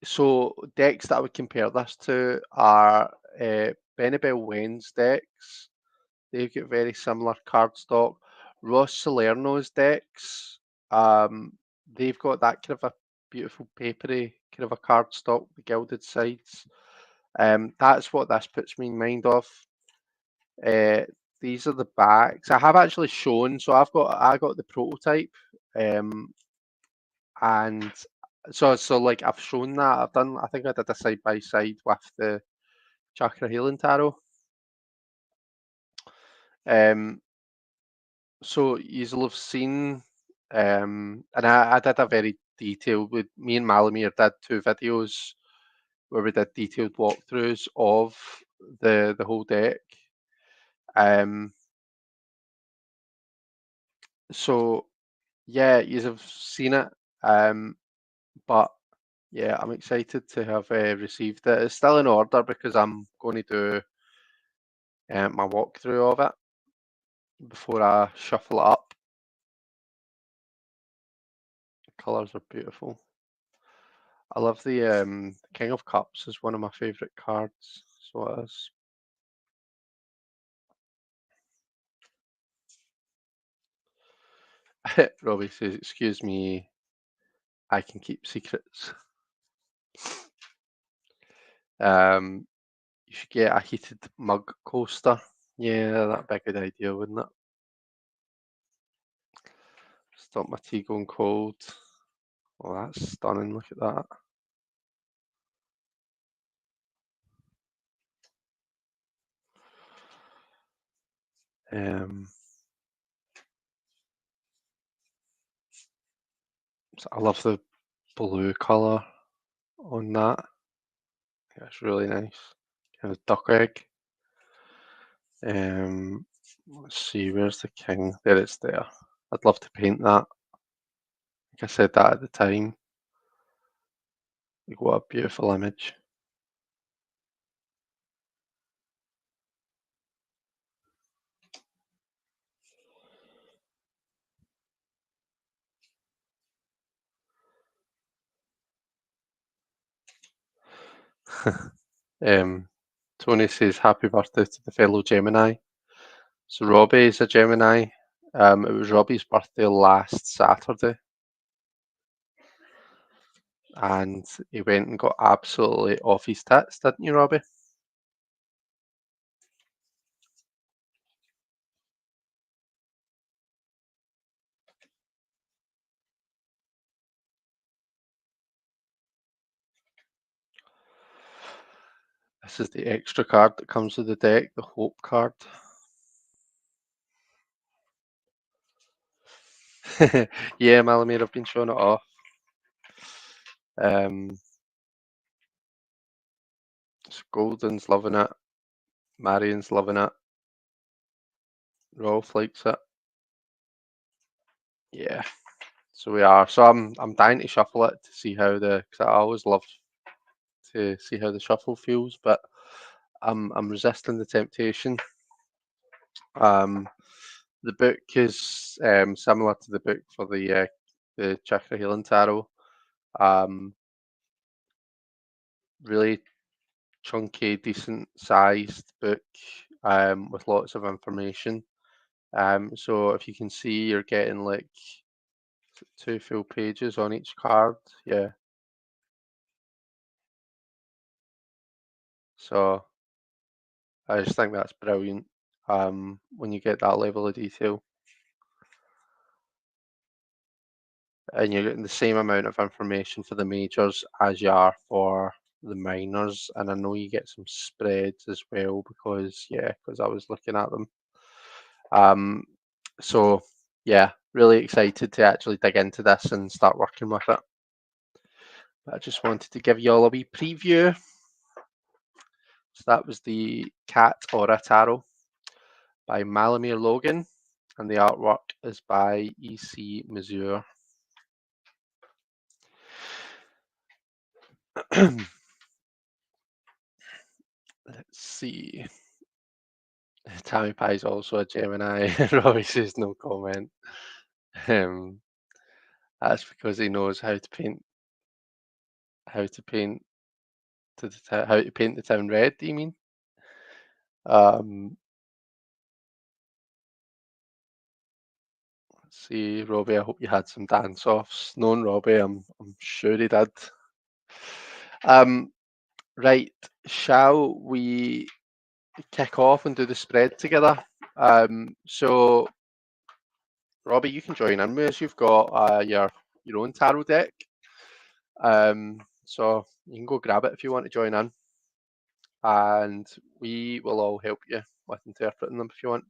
so decks that I would compare this to are Benebell Wen's decks. They've got very similar cardstock. Ross Salerno's decks, um, they've got that kind of a beautiful papery kind of a cardstock with gilded sides. That's what this puts me in mind of. Uh, these are the backs. I have actually shown, so I got the prototype, um, and so like I've shown that I've done. I think I did a side by side with the Chakra Healing Tarot. Um, So you'll have seen, and I did a very detailed with me and Malamir did two videos where we did detailed walkthroughs of the whole deck. Um, so yeah, you have seen it, but yeah, I'm excited to have received it. It's still in order because I'm going to do my walkthrough of it before I shuffle it up. The colours are beautiful. I love the King of Cups is one of my favourite cards. So it is. Robbie says, "Excuse me, I can keep secrets." Um, you should get a heated mug coaster. Yeah, that'd be a good idea, wouldn't it? Stop my tea going cold. Oh, that's stunning. Look at that. Um, I love the blue colour on that. That's really nice. Kind of duck egg. Let's see, where's the king? There it's there. I'd love to paint that. Like I said that at the time. Like, what a beautiful image. um, Tony says happy birthday to the fellow Gemini. So Robbie is a Gemini. It was Robbie's birthday last Saturday, and he went and got absolutely off his tits, didn't you, Robbie? This is the extra card that comes with the deck, the Hope card. Yeah, Malamir, I've been showing it off. So Golden's loving it. Marion's loving it. Rolf likes it. Yeah, so we are. So I'm dying to shuffle it to see how because I always love to see how the shuffle feels, but I'm resisting the temptation. Um, the book is similar to the book for the Chakra Healing Tarot. Um, really chunky, decent sized book with lots of information. So if you can see, you're getting like two full pages on each card. Yeah. So I just think that's brilliant. When you get that level of detail, and you're getting the same amount of information for the majors as you are for the minors, and I know you get some spreads as well because I was looking at them. Um, so yeah, really excited to actually dig into this and start working with it. But I just wanted to give you all a wee preview. So that was the Cat Aura Tarot by Malamir Logan, and the artwork is by E.C. Mazur. Let's see. Tammy Pie is also a Gemini. Robbie says no comment. Um, that's because he knows how to paint how to paint how to paint the town red. Do you mean? Let's see, Robbie. I hope you had some dance offs. Knowing Robbie, I'm sure he did. Right. Shall we kick off and do the spread together? So Robbie, you can join in with us. You've got your own tarot deck. So you can go grab it if you want to join in, and we will all help you with interpreting them if you want.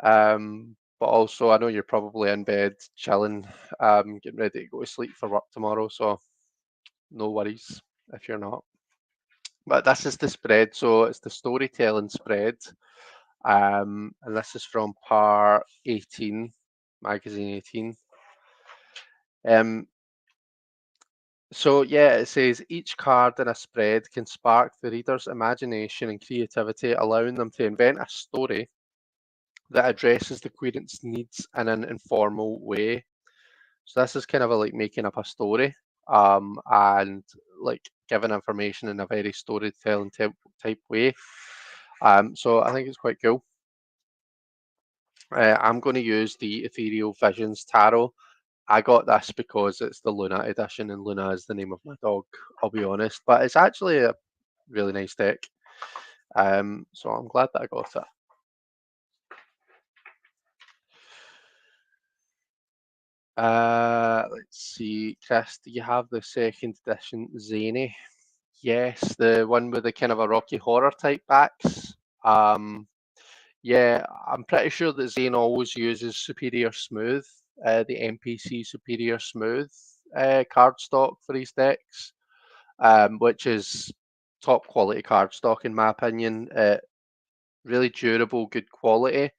But also, I know you're probably in bed chilling, getting ready to go to sleep for work tomorrow, so no worries if you're not. But this is the spread, so it's the storytelling spread, and this is from par 18, magazine 18. So yeah, it says each card in a spread can spark the reader's imagination and creativity, allowing them to invent a story that addresses the querent's needs in an informal way. So this is kind of like making up a story, and like giving information in a very storytelling type way. So I think it's quite cool. I'm going to use the Ethereal Visions Tarot. I got this because it's the Luna edition, and Luna is the name of my dog, I'll be honest. But it's actually a really nice deck. So I'm glad that I got it. Let's see, Chris, do you have the second edition Zany? Yes, the one with the kind of a Rocky Horror type backs. Yeah, I'm pretty sure that Zane always uses Superior Smooth, the NPC Superior Smooth cardstock for his decks, which is top quality cardstock in my opinion. Really durable, good quality,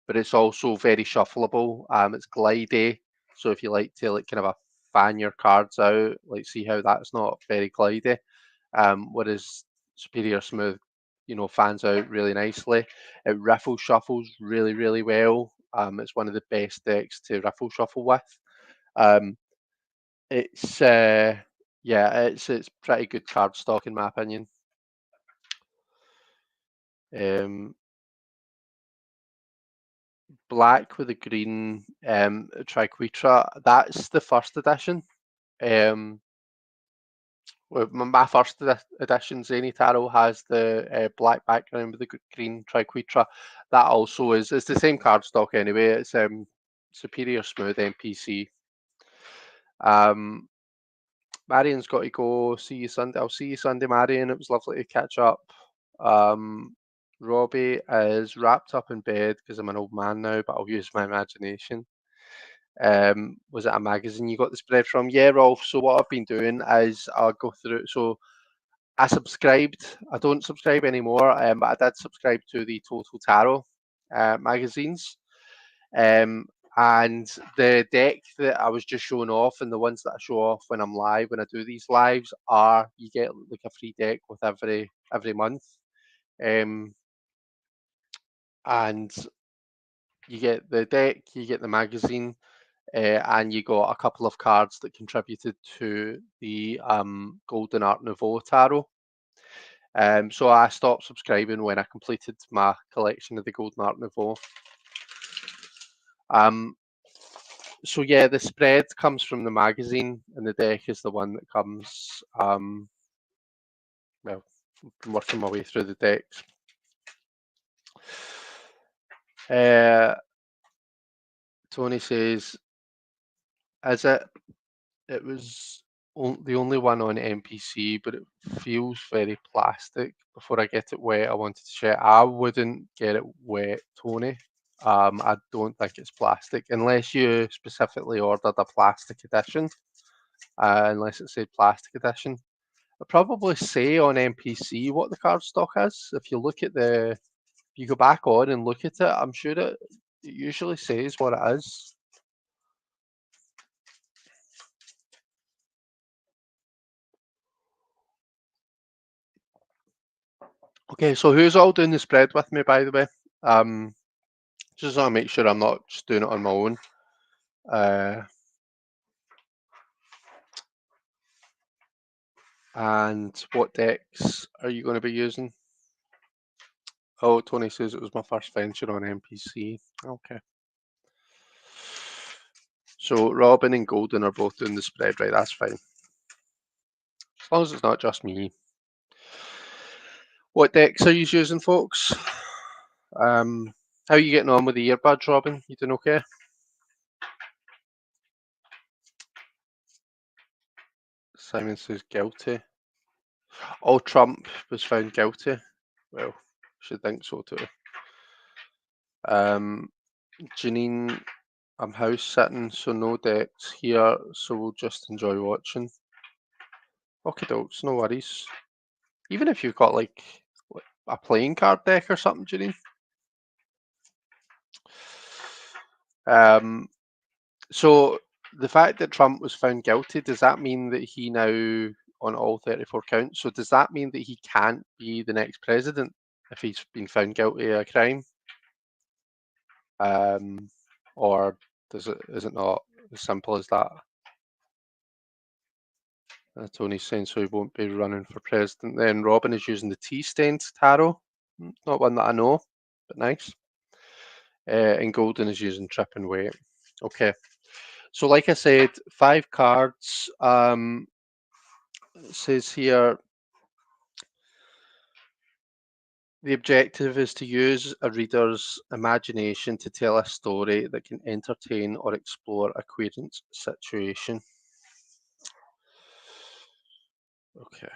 but it's also very shuffleable. It's glidey, so if you like to like kind of a fan your cards out, like see how that's not very glidey. Whereas Superior Smooth, fans out really nicely. It riffle shuffles really, really well. It's one of the best decks to riffle shuffle with. Um, it's yeah, it's pretty good card stock in my opinion. Black with the green triquetra. That's the first edition. Well, my first edition Zany Tarot has the black background with the green triquetra. That also it's the same cardstock anyway. It's Superior Smooth NPC. Marion's got to go. See you Sunday. I'll see you Sunday, Marion. It was lovely to catch up. Robbie is wrapped up in bed because I'm an old man now, but I'll use my imagination. Was it a magazine you got the spread from? Yeah, Rolf. So what I've been doing is I'll go through. So I subscribed. I don't subscribe anymore, but I did subscribe to the Total Tarot magazines. And the deck that I was just showing off, and the ones that I show off when I'm live, when I do these lives, are you get like a free deck with every month, and you get the deck, you get the magazine, and you got a couple of cards that contributed to the Golden Art Nouveau Tarot. So I stopped subscribing when I completed my collection of the Golden Art Nouveau. So yeah, the spread comes from the magazine, and the deck is the one that comes. Well, I'm working my way through the decks. Tony says, "Is it? It was the only one on NPC, but it feels very plastic. Before I get it wet, I wanted to share. I wouldn't get it wet, Tony. I don't think it's plastic unless you specifically ordered a plastic edition. Unless it said plastic edition, it probably say on NPC what the card stock is. If you look at if you go back on and look at it, I'm sure it usually says what it is. Okay, so who's all doing the spread with me, by the way? Just want to make sure I'm not just doing it on my own. Uh, and what decks are you going to be using? Oh, Tony says it was my first venture on NPC. Okay. So Robin and Golden are both doing the spread, right? That's fine. As long as it's not just me. What decks are you using, folks? How are you getting on with the earbuds, Robin? You doing okay? Simon says guilty. Oh, Trump was found guilty. Well, should think so too. Janine, I'm house sitting, so no decks here, so we'll just enjoy watching. Okay, dokes, no worries. Even if you've got like a playing card deck or something, Janine. So the fact that Trump was found guilty, does that mean that he now on all 34 counts? So does that mean that he can't be the next president if he's been found guilty of a crime? Or is it not as simple as that? Tony's saying so he won't be running for president. Then Robin is using the tea-stained tarot. Not one that I know, but nice. And Golden is using trip and wait. Okay. So like I said, 5 cards. It says here the objective is to use a reader's imagination to tell a story that can entertain or explore a querent situation. Okay.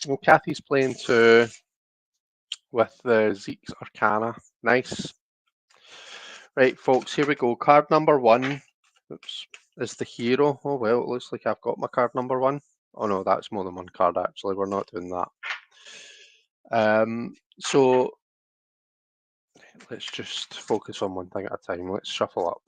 Well, Kathy's playing too with the Zeke's Arcana. Nice. Right, folks, here we go. Card number 1. Oops. Is the hero. Oh, well, it looks like I've got my card number 1. Oh, no, that's more than one card, actually. We're not doing that. So let's just focus on one thing at a time. Let's shuffle up.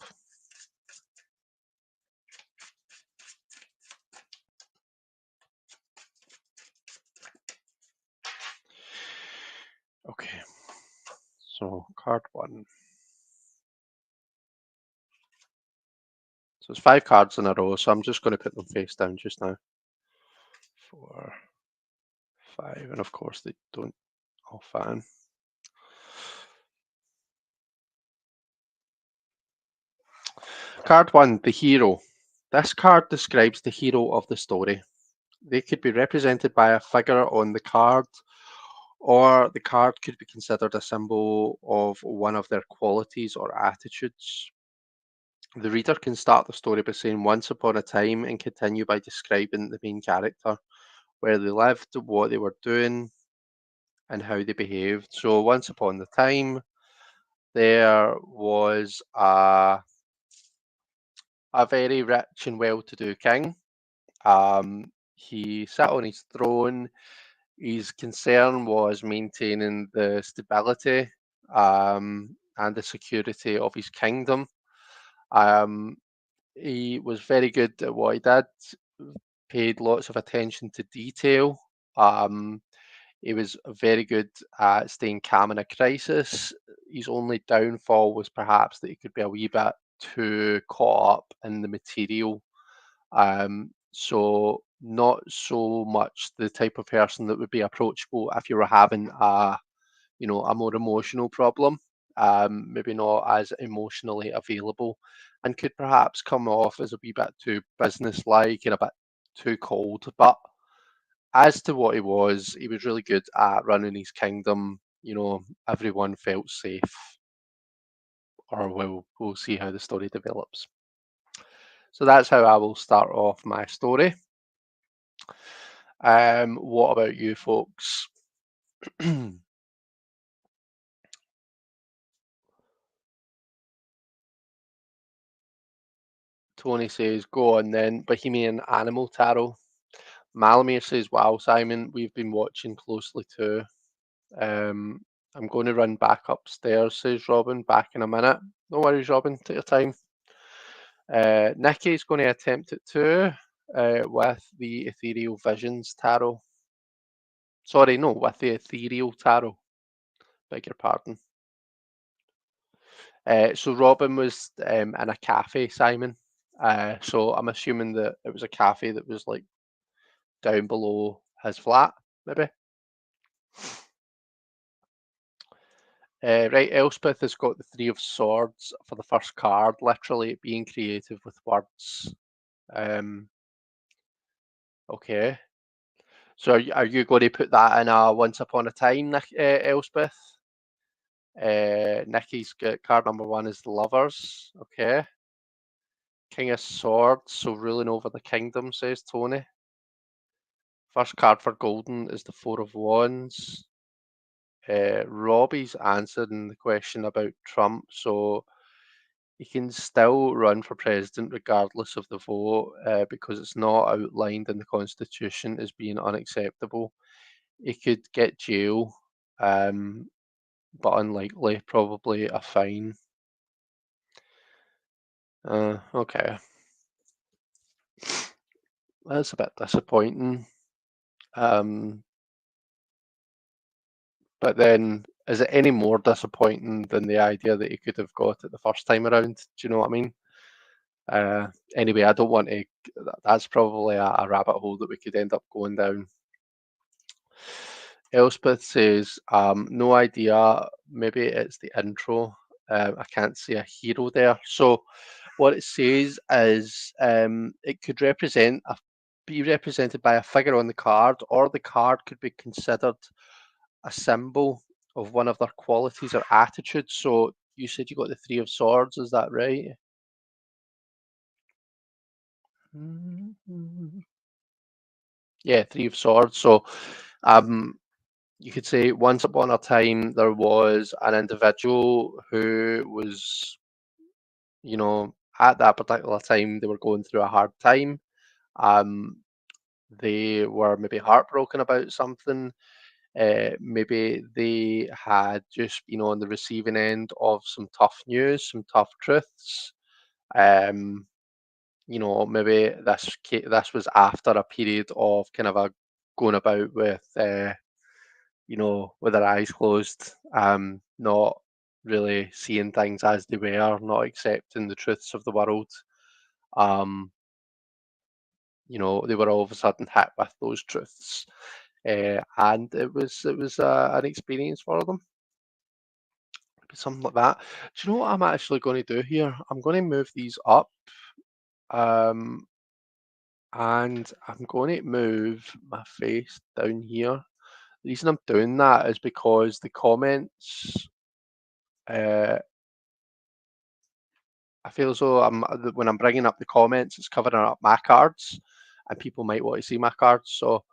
Okay, so card 1. So it's 5 cards in a row, so I'm just going to put them face down just now. 4, 5, and of course they don't all fan. Card 1, the hero. This card describes the hero of the story. They could be represented by a figure on the card, or the card could be considered a symbol of one of their qualities or attitudes. The reader can start the story by saying once upon a time and continue by describing the main character, where they lived, what they were doing, and how they behaved. So once upon a time, there was a very rich and well-to-do king. He sat on his throne. His concern was maintaining the stability and the security of his kingdom. He was very good at what he did, paid lots of attention to detail. Um, he was very good at staying calm in a crisis. His only downfall was perhaps that he could be a wee bit too caught up in the material. So not so much the type of person that would be approachable if you were having a more emotional problem. Maybe not as emotionally available, and could perhaps come off as a wee bit too business-like and a bit too cold. But as to what he was really good at running his kingdom. Everyone felt safe, or we'll see how the story develops. So that's how I will start off my story. What about you folks? Tony says, go on then, Bohemian Animal Tarot. Malamir says, wow, Simon, we've been watching closely too. Um, I'm going to run back upstairs, says Robin, back in a minute. No worries, Robin, take your time. Nikki's going to attempt it too with the Ethereal Visions Tarot. Sorry, no, with the Ethereal Tarot. Beg your pardon. So Robin was in a cafe, Simon. So I'm assuming that it was a cafe that was like down below his flat, maybe. Right, Elspeth has got the Three of Swords for the first card, literally being creative with words. Okay. So are you going to put that in a Once Upon a Time, Elspeth? Nikki's got card number one is the Lovers. Okay. King of Swords, so ruling over the kingdom, says Tony. First card for Golden is the Four of Wands. Robbie's answering the question about Trump, so he can still run for president regardless of the vote because it's not outlined in the Constitution as being unacceptable. He could get jail, um, but unlikely, probably a fine. Okay, that's a bit disappointing. Um, but then, is it any more disappointing than the idea that he could have got it the first time around? Do you know what I mean? Uh, anyway, I don't want to. That's probably a rabbit hole that we could end up going down. Elspeth says, no idea. Maybe it's the intro. I can't see a hero there. So, what it says is it could be represented by a figure on the card, or the card could be considered a symbol of one of their qualities or attitudes. So, you said you got the Three of Swords, is that right? Yeah, Three of Swords. So, um, you could say once upon a time there was an individual who was, at that particular time they were going through a hard time. Um, they were maybe heartbroken about something. Maybe they had just been on the receiving end of some tough news, some tough truths. Um, maybe this was after a period of kind of a going about with with their eyes closed, not really seeing things as they were, not accepting the truths of the world. Um, they were all of a sudden hit with those truths, and it was an experience for them, something like that. Do you know what I'm actually going to do here? I'm going to move these up, um, and I'm going to move my face down here. The reason I'm doing that is because the comments. Uh, I feel as though when I'm bringing up the comments, it's covering up my cards, and people might want to see my cards. So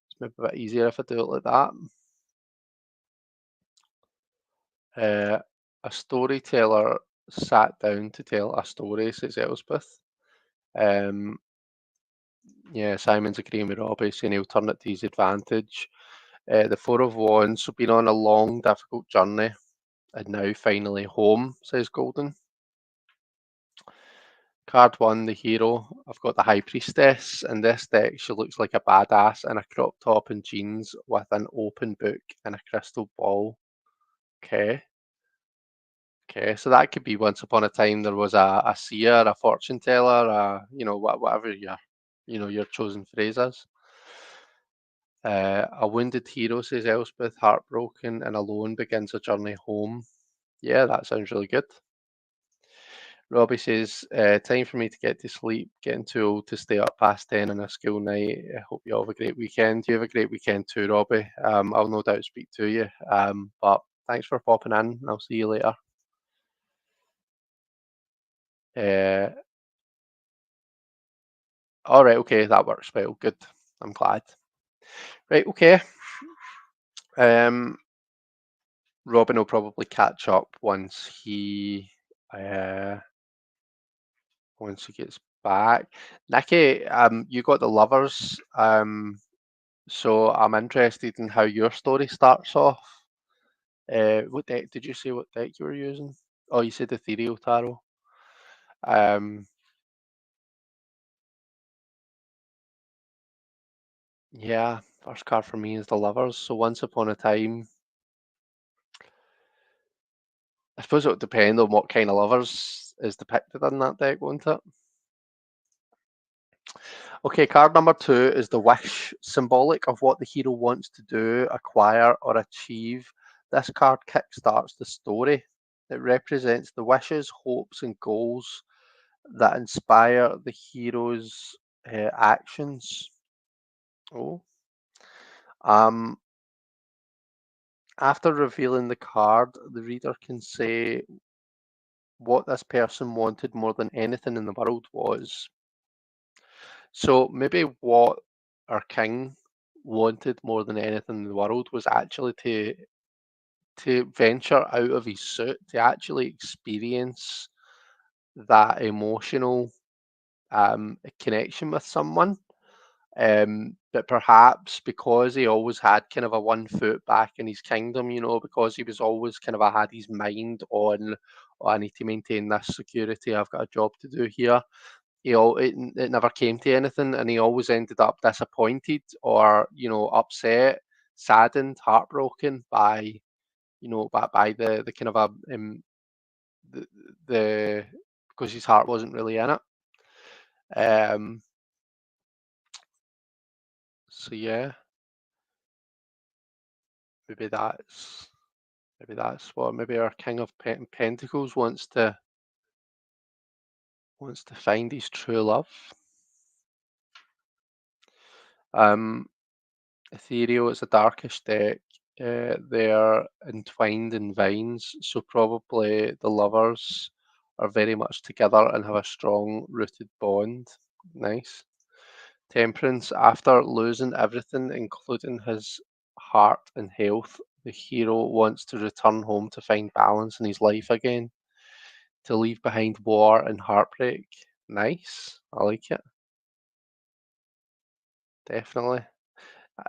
it's maybe a bit easier if I do it like that. A storyteller sat down to tell a story, says Elspeth. Um, yeah, Simon's agreeing with Robbie, saying he'll turn it to his advantage. The Four of Wands have been on a long, difficult journey, and now finally home, says Golden. Card one, the hero. I've got the High Priestess. In this deck, she looks like a badass in a crop top and jeans with an open book and a crystal ball. Okay. Okay, so that could be once upon a time there was a seer, a fortune teller, whatever your chosen phrase is. A wounded hero, says Elspeth, heartbroken and alone, begins a journey home. Yeah, that sounds really good. Robbie says, time for me to get to sleep, getting too old to stay up past 10 on a school night. I hope you all have a great weekend. You have a great weekend too, Robbie. I'll no doubt speak to you. But thanks for popping in. I'll see you later. Uh, all right, okay, that works well. Good. I'm glad. Right, okay. Um, Robin will probably catch up uh, once he gets back. Nikki, you got the lovers, so I'm interested in how your story starts off. What deck did you say? What deck you were using? Oh, you said Ethereal Tarot. Um, yeah, first card for me is the lovers. So once upon a time, I suppose it would depend on what kind of lovers is depicted in that deck, won't it? Okay, card number two is the wish, symbolic of what the hero wants to do, acquire, or achieve. This card kickstarts the story. It represents the wishes, hopes, and goals that inspire the hero's actions. Oh. Um, After revealing the card, the reader can say what this person wanted more than anything in the world was. So maybe what our king wanted more than anything in the world was actually to venture out of his suit, to actually experience that emotional connection with someone. But perhaps because he always had kind of a one foot back in his kingdom, because he was always kind of had his mind on, oh, I need to maintain this security. I've got a job to do here. It never came to anything, and he always ended up disappointed or upset, saddened, heartbroken by by the kind of the, the because his heart wasn't really in it. Um, so yeah, maybe that's what maybe our King of Pentacles wants to find his true love. Um, Ethereal is a darkish deck. They're entwined in vines, so probably the lovers are very much together and have a strong rooted bond. Nice. Temperance, after losing everything, including his heart and health, the hero wants to return home to find balance in his life again, to leave behind war and heartbreak. Nice. I like it. Definitely.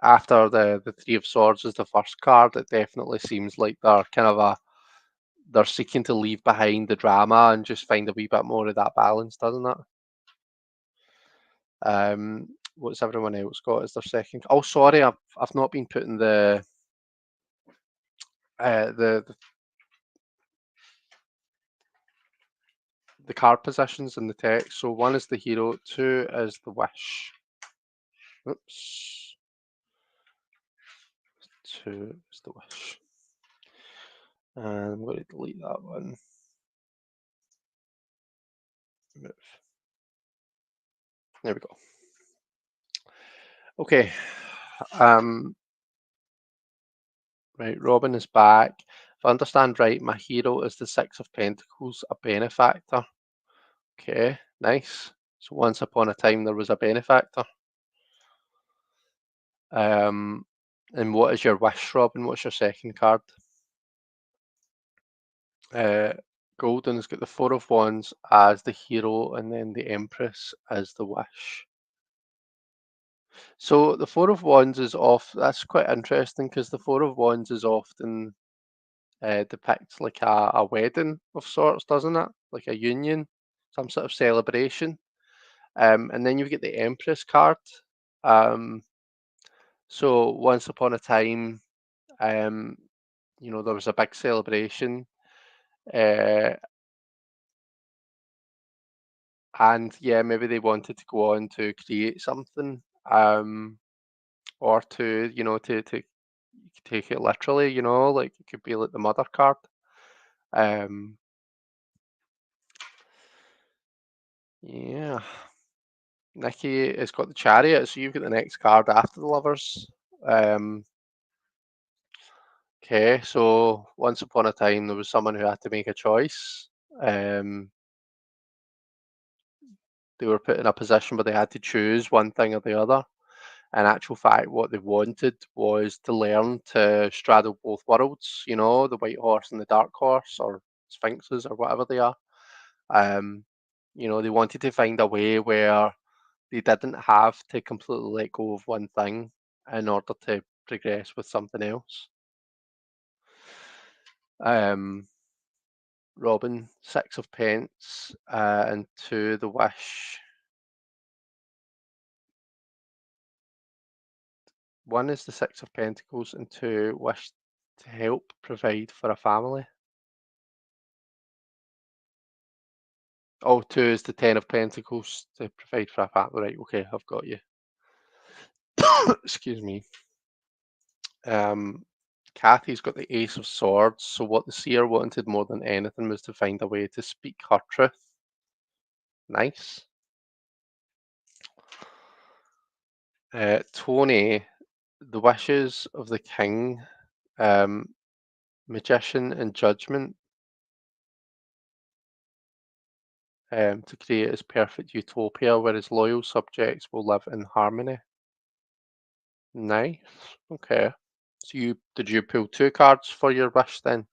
After the Three of Swords is the first card, it definitely seems like they're seeking to leave behind the drama and just find a wee bit more of that balance, doesn't it? What's everyone else got as their second? Oh, sorry, I've not been putting the the card positions in the text. So one is the hero, two is the wish. Oops, two is the wish. And I'm going to delete that one. Move. There we go. Okay. Right, Robin is back. If I understand right, my hero is the Six of Pentacles, a benefactor. Okay, nice. So once upon a time there was a benefactor. Um, and what is your wish, Robin? What's your second card? Uh, Golden's got the Four of Wands as the hero, and then the Empress as the wish. So the Four of Wands is off. That's quite interesting because the Four of Wands is often depicts like a wedding of sorts, doesn't it? Like a union, some sort of celebration. And then you get the Empress card. Um, so once upon a time, um, there was a big celebration, uh, and yeah, maybe they wanted to go on to create something, or to to take it literally, like it could be like the Mother card. Um, yeah. Nikki has got the Chariot, so you've got the next card after the Lovers. Um, okay, so once upon a time there was someone who had to make a choice. Um, they were put in a position where they had to choose one thing or the other. In actual fact, what they wanted was to learn to straddle both worlds, the white horse and the dark horse, or sphinxes, or whatever they are. Um, they wanted to find a way where they didn't have to completely let go of one thing in order to progress with something else. Um, Robin, six of pence, and two, the wish. One is the six of pentacles, and two, wish to help provide for a family. Oh, two is the ten of pentacles to provide for a family. Right, okay, I've got you. Excuse me. Um, Kathy's got the ace of swords, so what the seer wanted more than anything was to find a way to speak her truth. Nice. Tony, the wishes of the king, um, magician and judgment, to create his perfect utopia where his loyal subjects will live in harmony. Nice. Okay. So did you pull two cards for your wish then?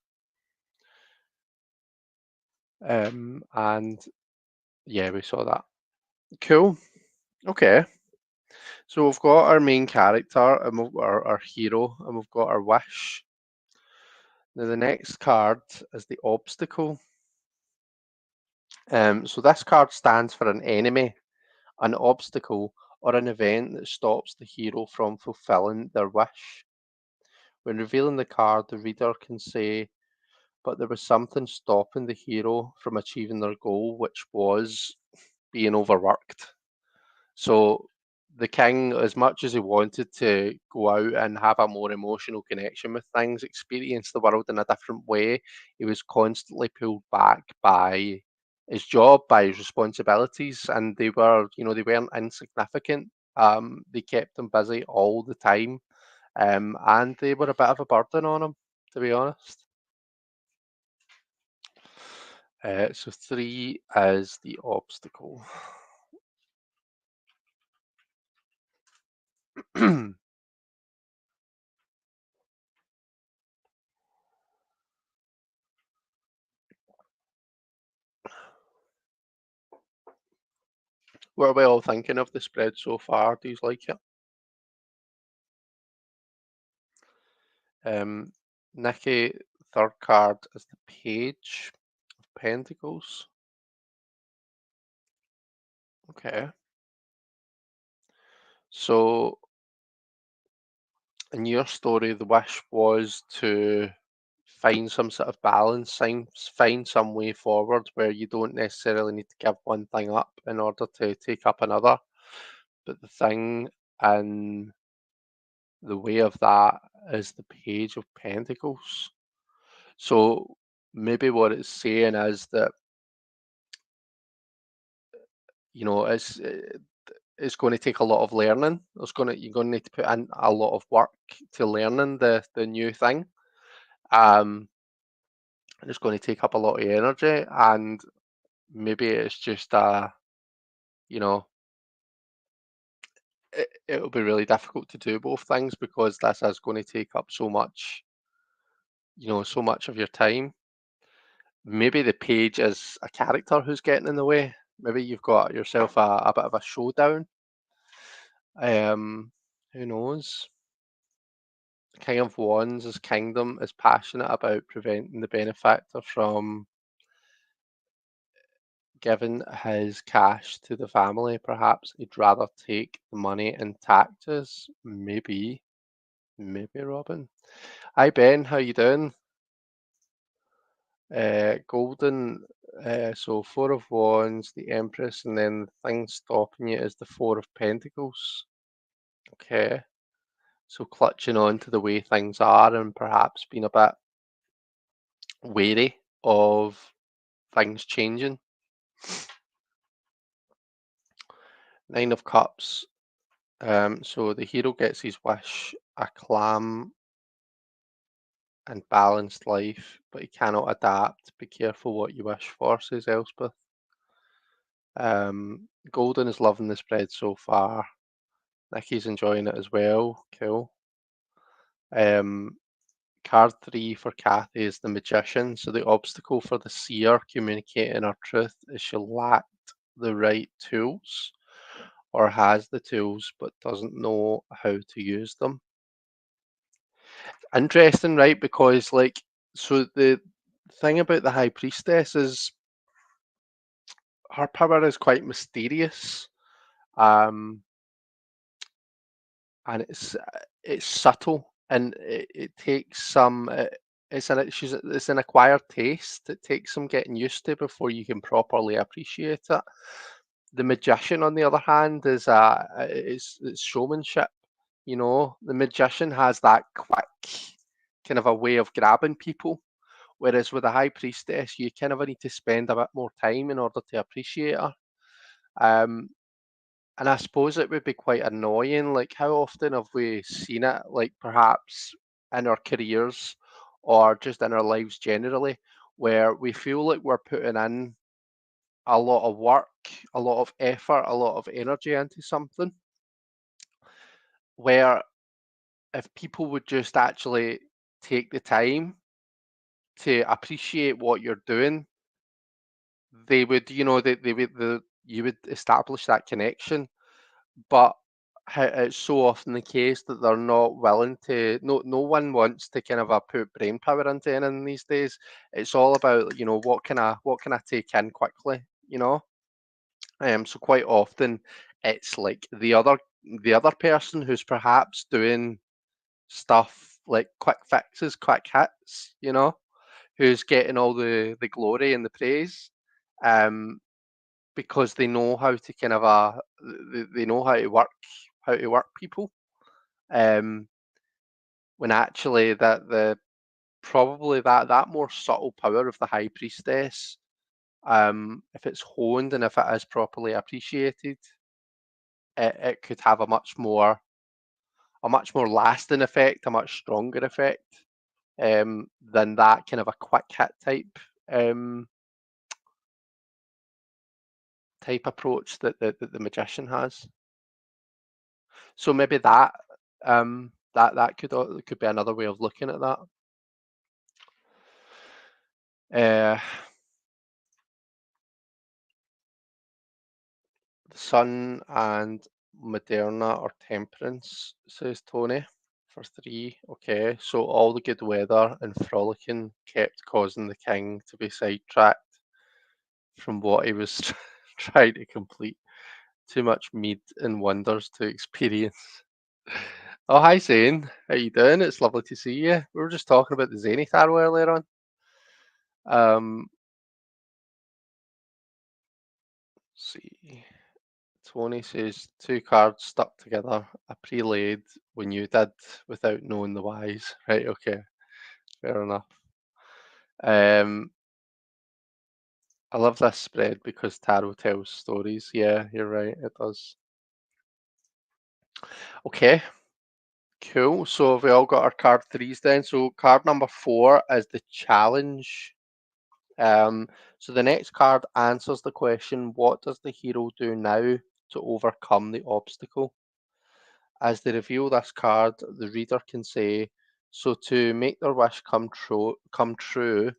And yeah, we saw that. Cool. Okay. So we've got our main character and our hero, and we've got our wish. Now the next card is the obstacle. So this card stands for an enemy, an obstacle, or an event that stops the hero from fulfilling their wish. When revealing the card, the reader can say, but there was something stopping the hero from achieving their goal, which was being overworked. So the king, as much as he wanted to go out and have a more emotional connection with things, experience the world in a different way, he was constantly pulled back by his job, by his responsibilities, and they weren't insignificant. They kept him busy all the time, and they were a bit of a burden on him, to be honest. So three is the obstacle. What are we all thinking of the spread so far? Do you like it? Nikki, third card is the Page of Pentacles. Okay. So in your story, the wish was to find some sort of balance, find some way forward where you don't necessarily need to give one thing up in order to take up another. But the thing in the way of that is the Page of Pentacles. So maybe what it's saying is that it's going to take a lot of learning. You're going to need to put in a lot of work to learning the new thing. Um, and it's going to take up a lot of energy, and maybe it's just you know, it'll be really difficult to do both things because this is going to take up so much of your time. Maybe the page is a character who's getting in the way. Maybe you've got yourself a bit of a showdown. Who knows? King of Wands' kingdom is passionate about preventing the benefactor from giving his cash to the family. Perhaps he'd rather take the money in taxes. Maybe Robin. Hi Ben, how you doing? Golden. So Four of Wands, the Empress, and then the thing stopping you is the Four of Pentacles. Okay. So clutching on to the way things are and perhaps being a bit wary of things changing. Nine of Cups. So the hero gets his wish, a calm and balanced life, but he cannot adapt. Be careful what you wish for, says Elspeth. Golden is loving the spread so far. Nikki's enjoying it as well. Cool. Um, Card three for Kathy is the magician. So the obstacle for the seer communicating her truth is she lacked the right tools or has the tools but doesn't know how to use them. Interesting, right? Because so the thing about the high priestess is her power is quite mysterious. Um, and it's subtle and it takes some it's an acquired taste. It takes some getting used to before you can properly appreciate it. The magician, on the other hand, is showmanship. You know, the magician has that quick kind of a way of grabbing people, whereas with a high priestess, you kind of need to spend a bit more time in order to appreciate her. Um, and I suppose it would be quite annoying. Like, how often have we seen it? Like, perhaps in our careers or just in our lives generally, where we feel like we're putting in a lot of work, a lot of effort, a lot of energy into something, where if people would just actually take the time to appreciate what you're doing, they would, you would establish that connection. But it's so often the case that they're not willing to. No one wants to kind of put brain power into anything these days. It's all about what can I take in quickly, you know. So quite often it's like the other person who's perhaps doing stuff like quick fixes, quick hits, who's getting all the glory and the praise. Um, because they know how to kind of they know how to work people. Um, when actually the probably that more subtle power of the high priestess, if it's honed and if it is properly appreciated, it could have a much more lasting effect, a much stronger effect, than that kind of a quick hit um, type approach that the magician has. So maybe that could be another way of looking at that. Uh, the sun and Moderna or temperance, says Tony, for three. Okay, so all the good weather and frolicking kept causing the king to be sidetracked from what he was trying to complete. Too much mead and wonders to experience. Oh, hi Zane. How you doing? It's lovely to see you. We were just talking about the Zenith arrow earlier on. Um, let's see. Tony says two cards stuck together, a pre-laid when you did without knowing the whys. Right, okay, fair enough. Um, I love this spread because tarot tells stories. Yeah, you're right, it does. Okay, cool. So have we all got our card threes then? So card number four is the challenge. So the next card answers the question, what does the hero do now to overcome the obstacle? As they reveal this card, the reader can say, so to make their wish come true,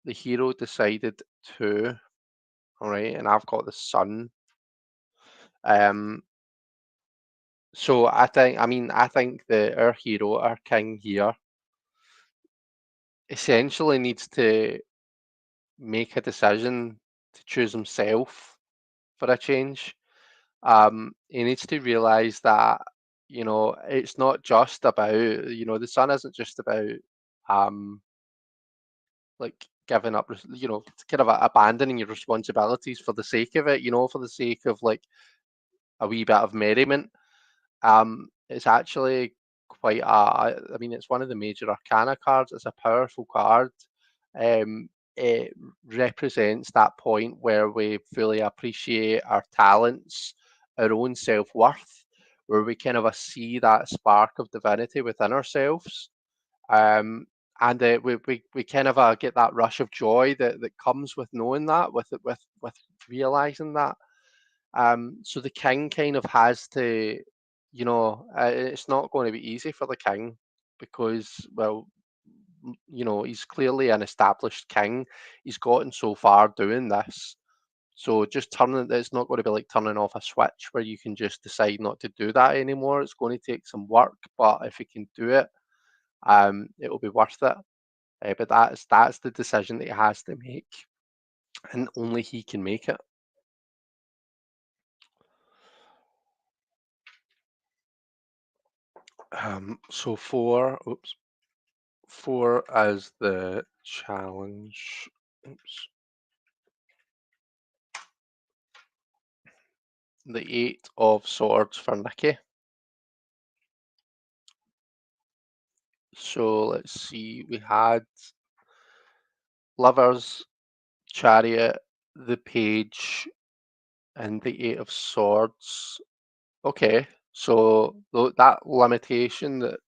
the hero decided to, all right, and I've got the sun. Um, so I think that our hero, our king here, essentially needs to make a decision to choose himself for a change. He needs to realize that, it's not just about, the sun isn't just about, um, like giving up, kind of abandoning your responsibilities for the sake of it, for the sake of like a wee bit of merriment. It's actually quite it's one of the major arcana cards. It's a powerful card. It represents that point where we fully appreciate our talents, our own self-worth, where we kind of see that spark of divinity within ourselves. Um, and we kind of get that rush of joy that comes with knowing that, with realizing that. So the king kind of has to. it's not going to be easy for the king because, well, he's clearly an established king. He's gotten so far doing this. So just turning it's not going to be like turning off a switch where you can just decide not to do that anymore. It's going to take some work, but if he can do it, it'll be worth it. But that's the decision that he has to make, and only he can make it. So four as the challenge. Oops. The eight of swords for Nikki. So let's see. We had lovers, chariot, the page, and the eight of swords. Okay, so that limitation that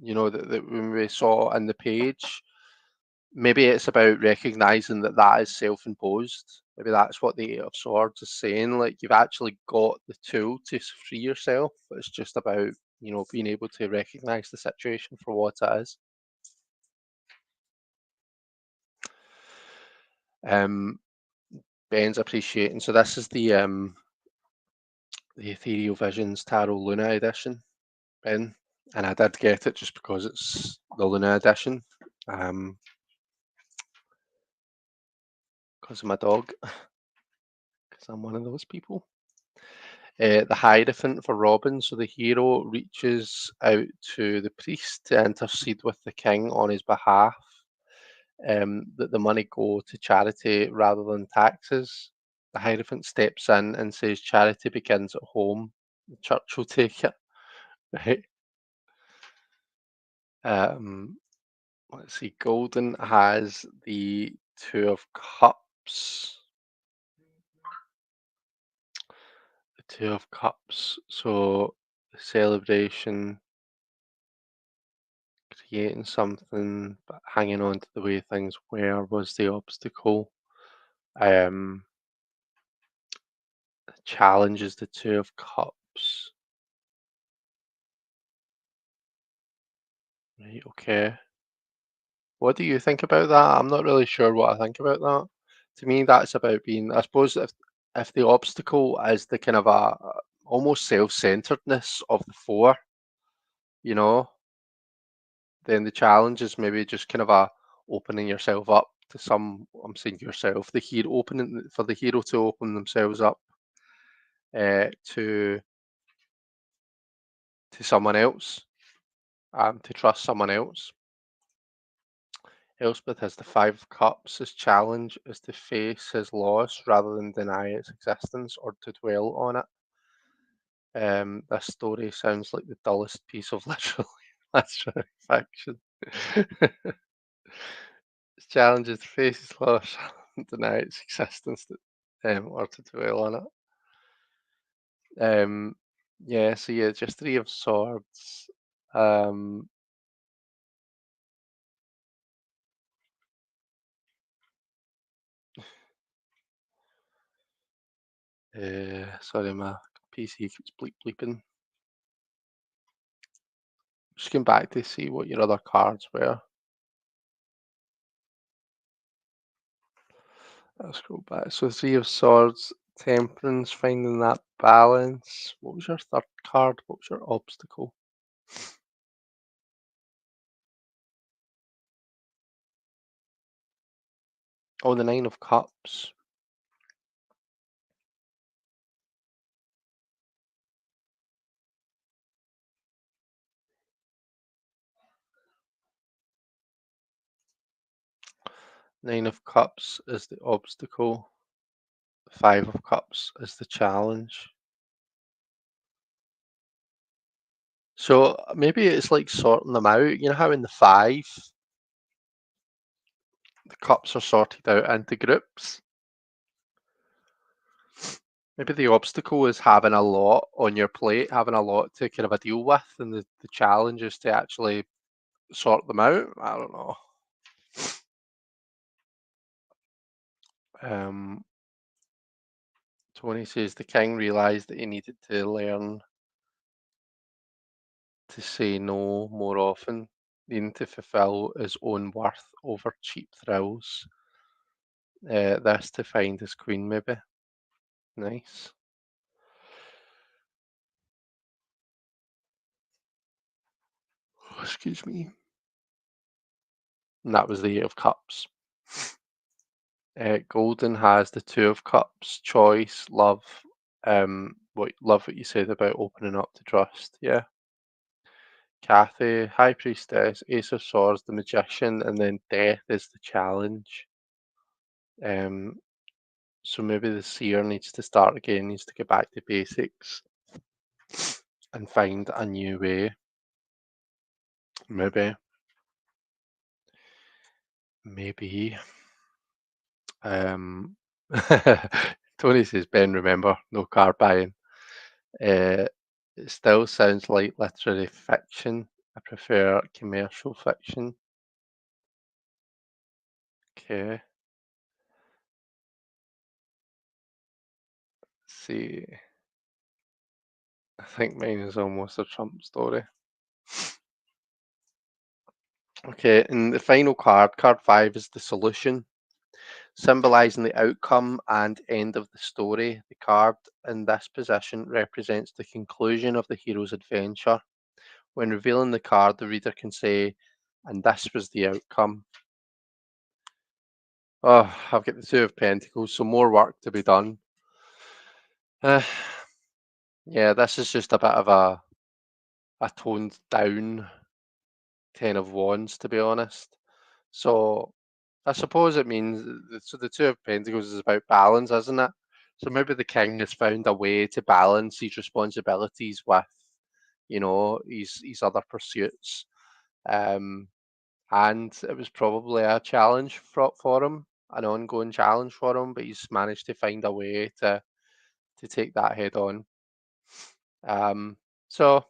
that when we saw in the page, maybe it's about recognizing that that is self-imposed. Maybe that's what the Eight of Swords is saying. Like you've actually got the tool to free yourself. It's just about being able to recognize the situation for what it is. Um, Ben's appreciating. So this is the Ethereal Visions Tarot Luna edition, Ben, and I did get it just because it's the Luna edition. Because of my dog, because I'm one of those people. The Hierophant for Robin. So the hero reaches out to the priest to intercede with the king on his behalf, that the money go to charity rather than taxes. The Hierophant steps in and says charity begins at home. The church will take it. Right. Um, let's see. Golden has the Two of Cups. The Two of Cups. So the celebration, creating something, but hanging on to the way things were was the obstacle. Um, the challenge is the Two of Cups. Right, okay. What do you think about that? I'm not really sure what I think about that. To me, that's about being, I suppose, if the obstacle is the kind of a almost self-centeredness of the four, you know, then the challenge is maybe just kind of a opening yourself up to some. I'm saying yourself, the hero, opening for the hero to open themselves up to someone else, to trust someone else. Elspeth has the Five of Cups. His challenge is to face his loss rather than deny its existence or to dwell on it. This story sounds like the dullest piece of literary fiction. His challenge is to face his loss rather than deny its existence, or to dwell on it. Yeah, so yeah, just Three of Swords. Um, Sorry, my PC keeps bleeping. Just going back to see what your other cards were. Let's go back. So Three of Swords, Temperance, finding that balance. What was your third card? What was your obstacle? Oh, the Nine of Cups. Nine of Cups is the obstacle. Five of Cups is the challenge. So maybe it's like sorting them out. You know how in the five, the cups are sorted out into groups? Maybe the obstacle is having a lot on your plate, having a lot to kind of a deal with, and the challenge is to actually sort them out. I don't know. Um, Tony says the king realised that he needed to learn to say no more often, needing to fulfill his own worth over cheap thrills. This to find his queen, maybe. Nice. Oh, excuse me. And that was the Eight of Cups. Golden has the Two of Cups, choice, love. What you said about opening up to trust. Yeah. Kathy, High Priestess, Ace of Swords, the Magician, and then Death is the challenge. Um, so maybe the seer needs to start again, needs to get back to basics and find a new way. Maybe, maybe. Um, Tony says, Ben, remember, no car buying. Uh, it still sounds like literary fiction. I prefer commercial fiction. Okay, see. I think mine is almost a Trump story. Okay, and the final card, card five, is the solution, symbolizing the outcome and end of the story. The card in this position represents the conclusion of the hero's adventure. When revealing the card, the reader can say, and this was the outcome. Oh, I've got the Two of Pentacles, so more work to be done. Uh, yeah, this is just a bit of a toned down Ten of Wands, to be honest. So I suppose it means so the Two of Pentacles is about balance, isn't it? So maybe the king has found a way to balance his responsibilities with, his other pursuits. Um, and it was probably a challenge for him, an ongoing challenge for him, but he's managed to find a way to take that head on. So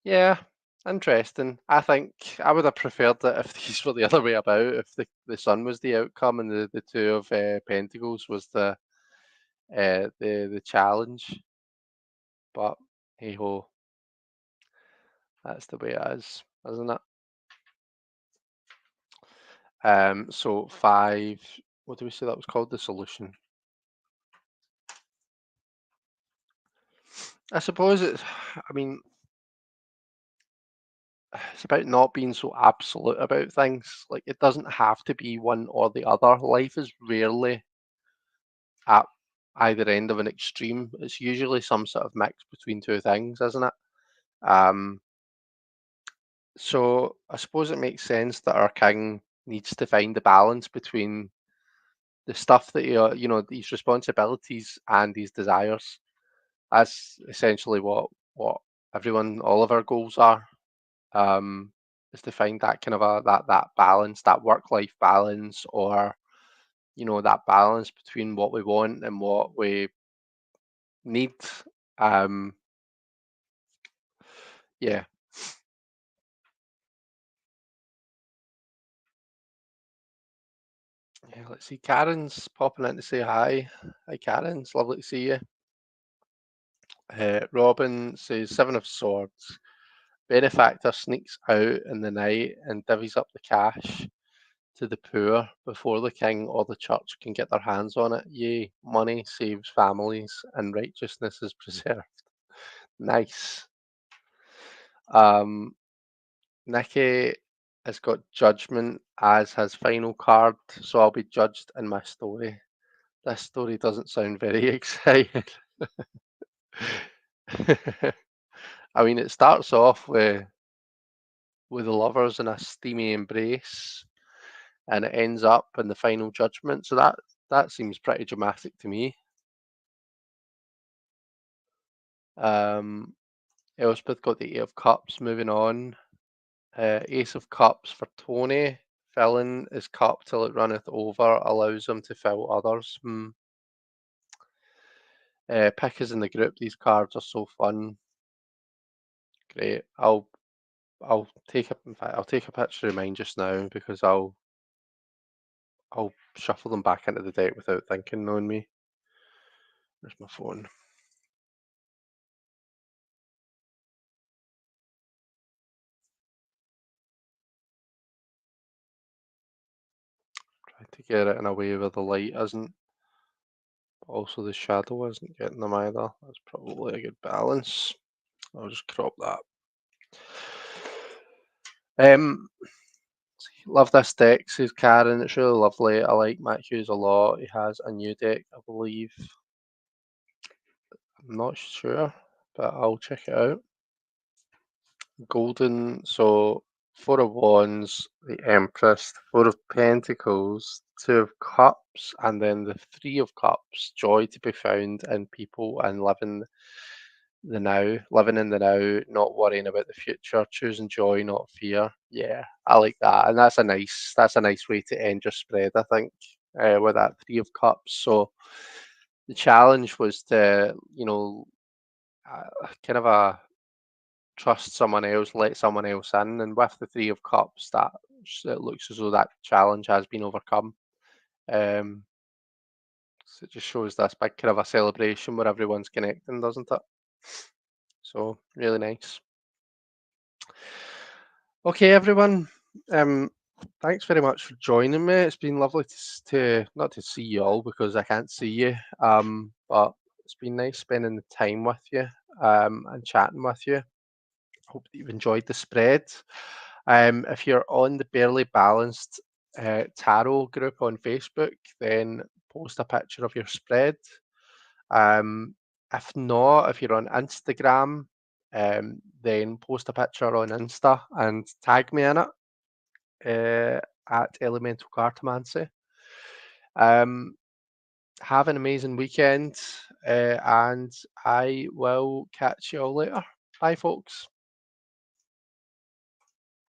yeah, interesting. I think I would have preferred that if these were the other way about, if the sun was the outcome and the Two of Pentacles was the challenge. But hey ho, that's the way it is, isn't it? So five. What do we say that was called? The solution. I suppose it's. I mean, it's about not being so absolute about things. Like it doesn't have to be one or the other. Life is rarely at either end of an extreme. It's usually some sort of mix between two things, isn't it? Um, so I suppose it makes sense that our king needs to find the balance between the stuff that these responsibilities and these desires. That's essentially what all of our goals are. Um, is to find that kind of that balance, that work life balance, or that balance between what we want and what we need. Um, yeah, yeah. Let's see. Karen's popping in to say hi. Hi, Karen. It's lovely to see you. Robin says Seven of Swords. Benefactor sneaks out in the night and divvies up the cash to the poor before the king or the church can get their hands on it. Yay, money saves families and righteousness is preserved. Nice. Um, Nikki has got judgment as his final card, so I'll be judged in my story. This story doesn't sound very exciting. I mean, it starts off with the lovers in a steamy embrace, and it ends up in the final judgment. So that seems pretty dramatic to me. Um, Elspeth got the Eight of Cups. Moving on, Ace of Cups for Tony. Filling his cup till it runneth over allows him to fill others. Pick is in the group. These cards are so fun. Great. I'll take a in fact I'll take a picture of mine just now because I'll shuffle them back into the deck without thinking, knowing me. There's my phone. to get it in a way where the light isn't, but also the shadow isn't getting them either. That's probably a good balance. I'll just crop that. Love this deck, says Karen. It's really lovely. I like Matt Hughes a lot. He has a new deck, I believe. I'm not sure, but I'll check it out. Golden, so Four of Wands, the Empress, Four of Pentacles, Two of Cups, and then the Three of Cups. Joy to be found in people and living in the now, not worrying about the future, choosing joy, not fear. Yeah, I like that, and that's a nice way to end your spread, I think, with that Three of Cups. So the challenge was to, kind of a trust someone else, let someone else in, and with the Three of Cups, that it looks as though that challenge has been overcome. Um, so it just shows this big kind of a celebration where everyone's connecting, doesn't it? So really nice. Okay, everyone. Um, Thanks very much for joining me. It's been lovely to not to see you all because I can't see you. But it's been nice spending the time with you and chatting with you. Hope that you've enjoyed the spread. If you're on the Barely Balanced Tarot group on Facebook, then post a picture of your spread. Um, if not, if you're on Instagram, then post a picture on Insta and tag me in it at Elemental Cartomancy. Um, have an amazing weekend, and I will catch you all later. Bye, folks.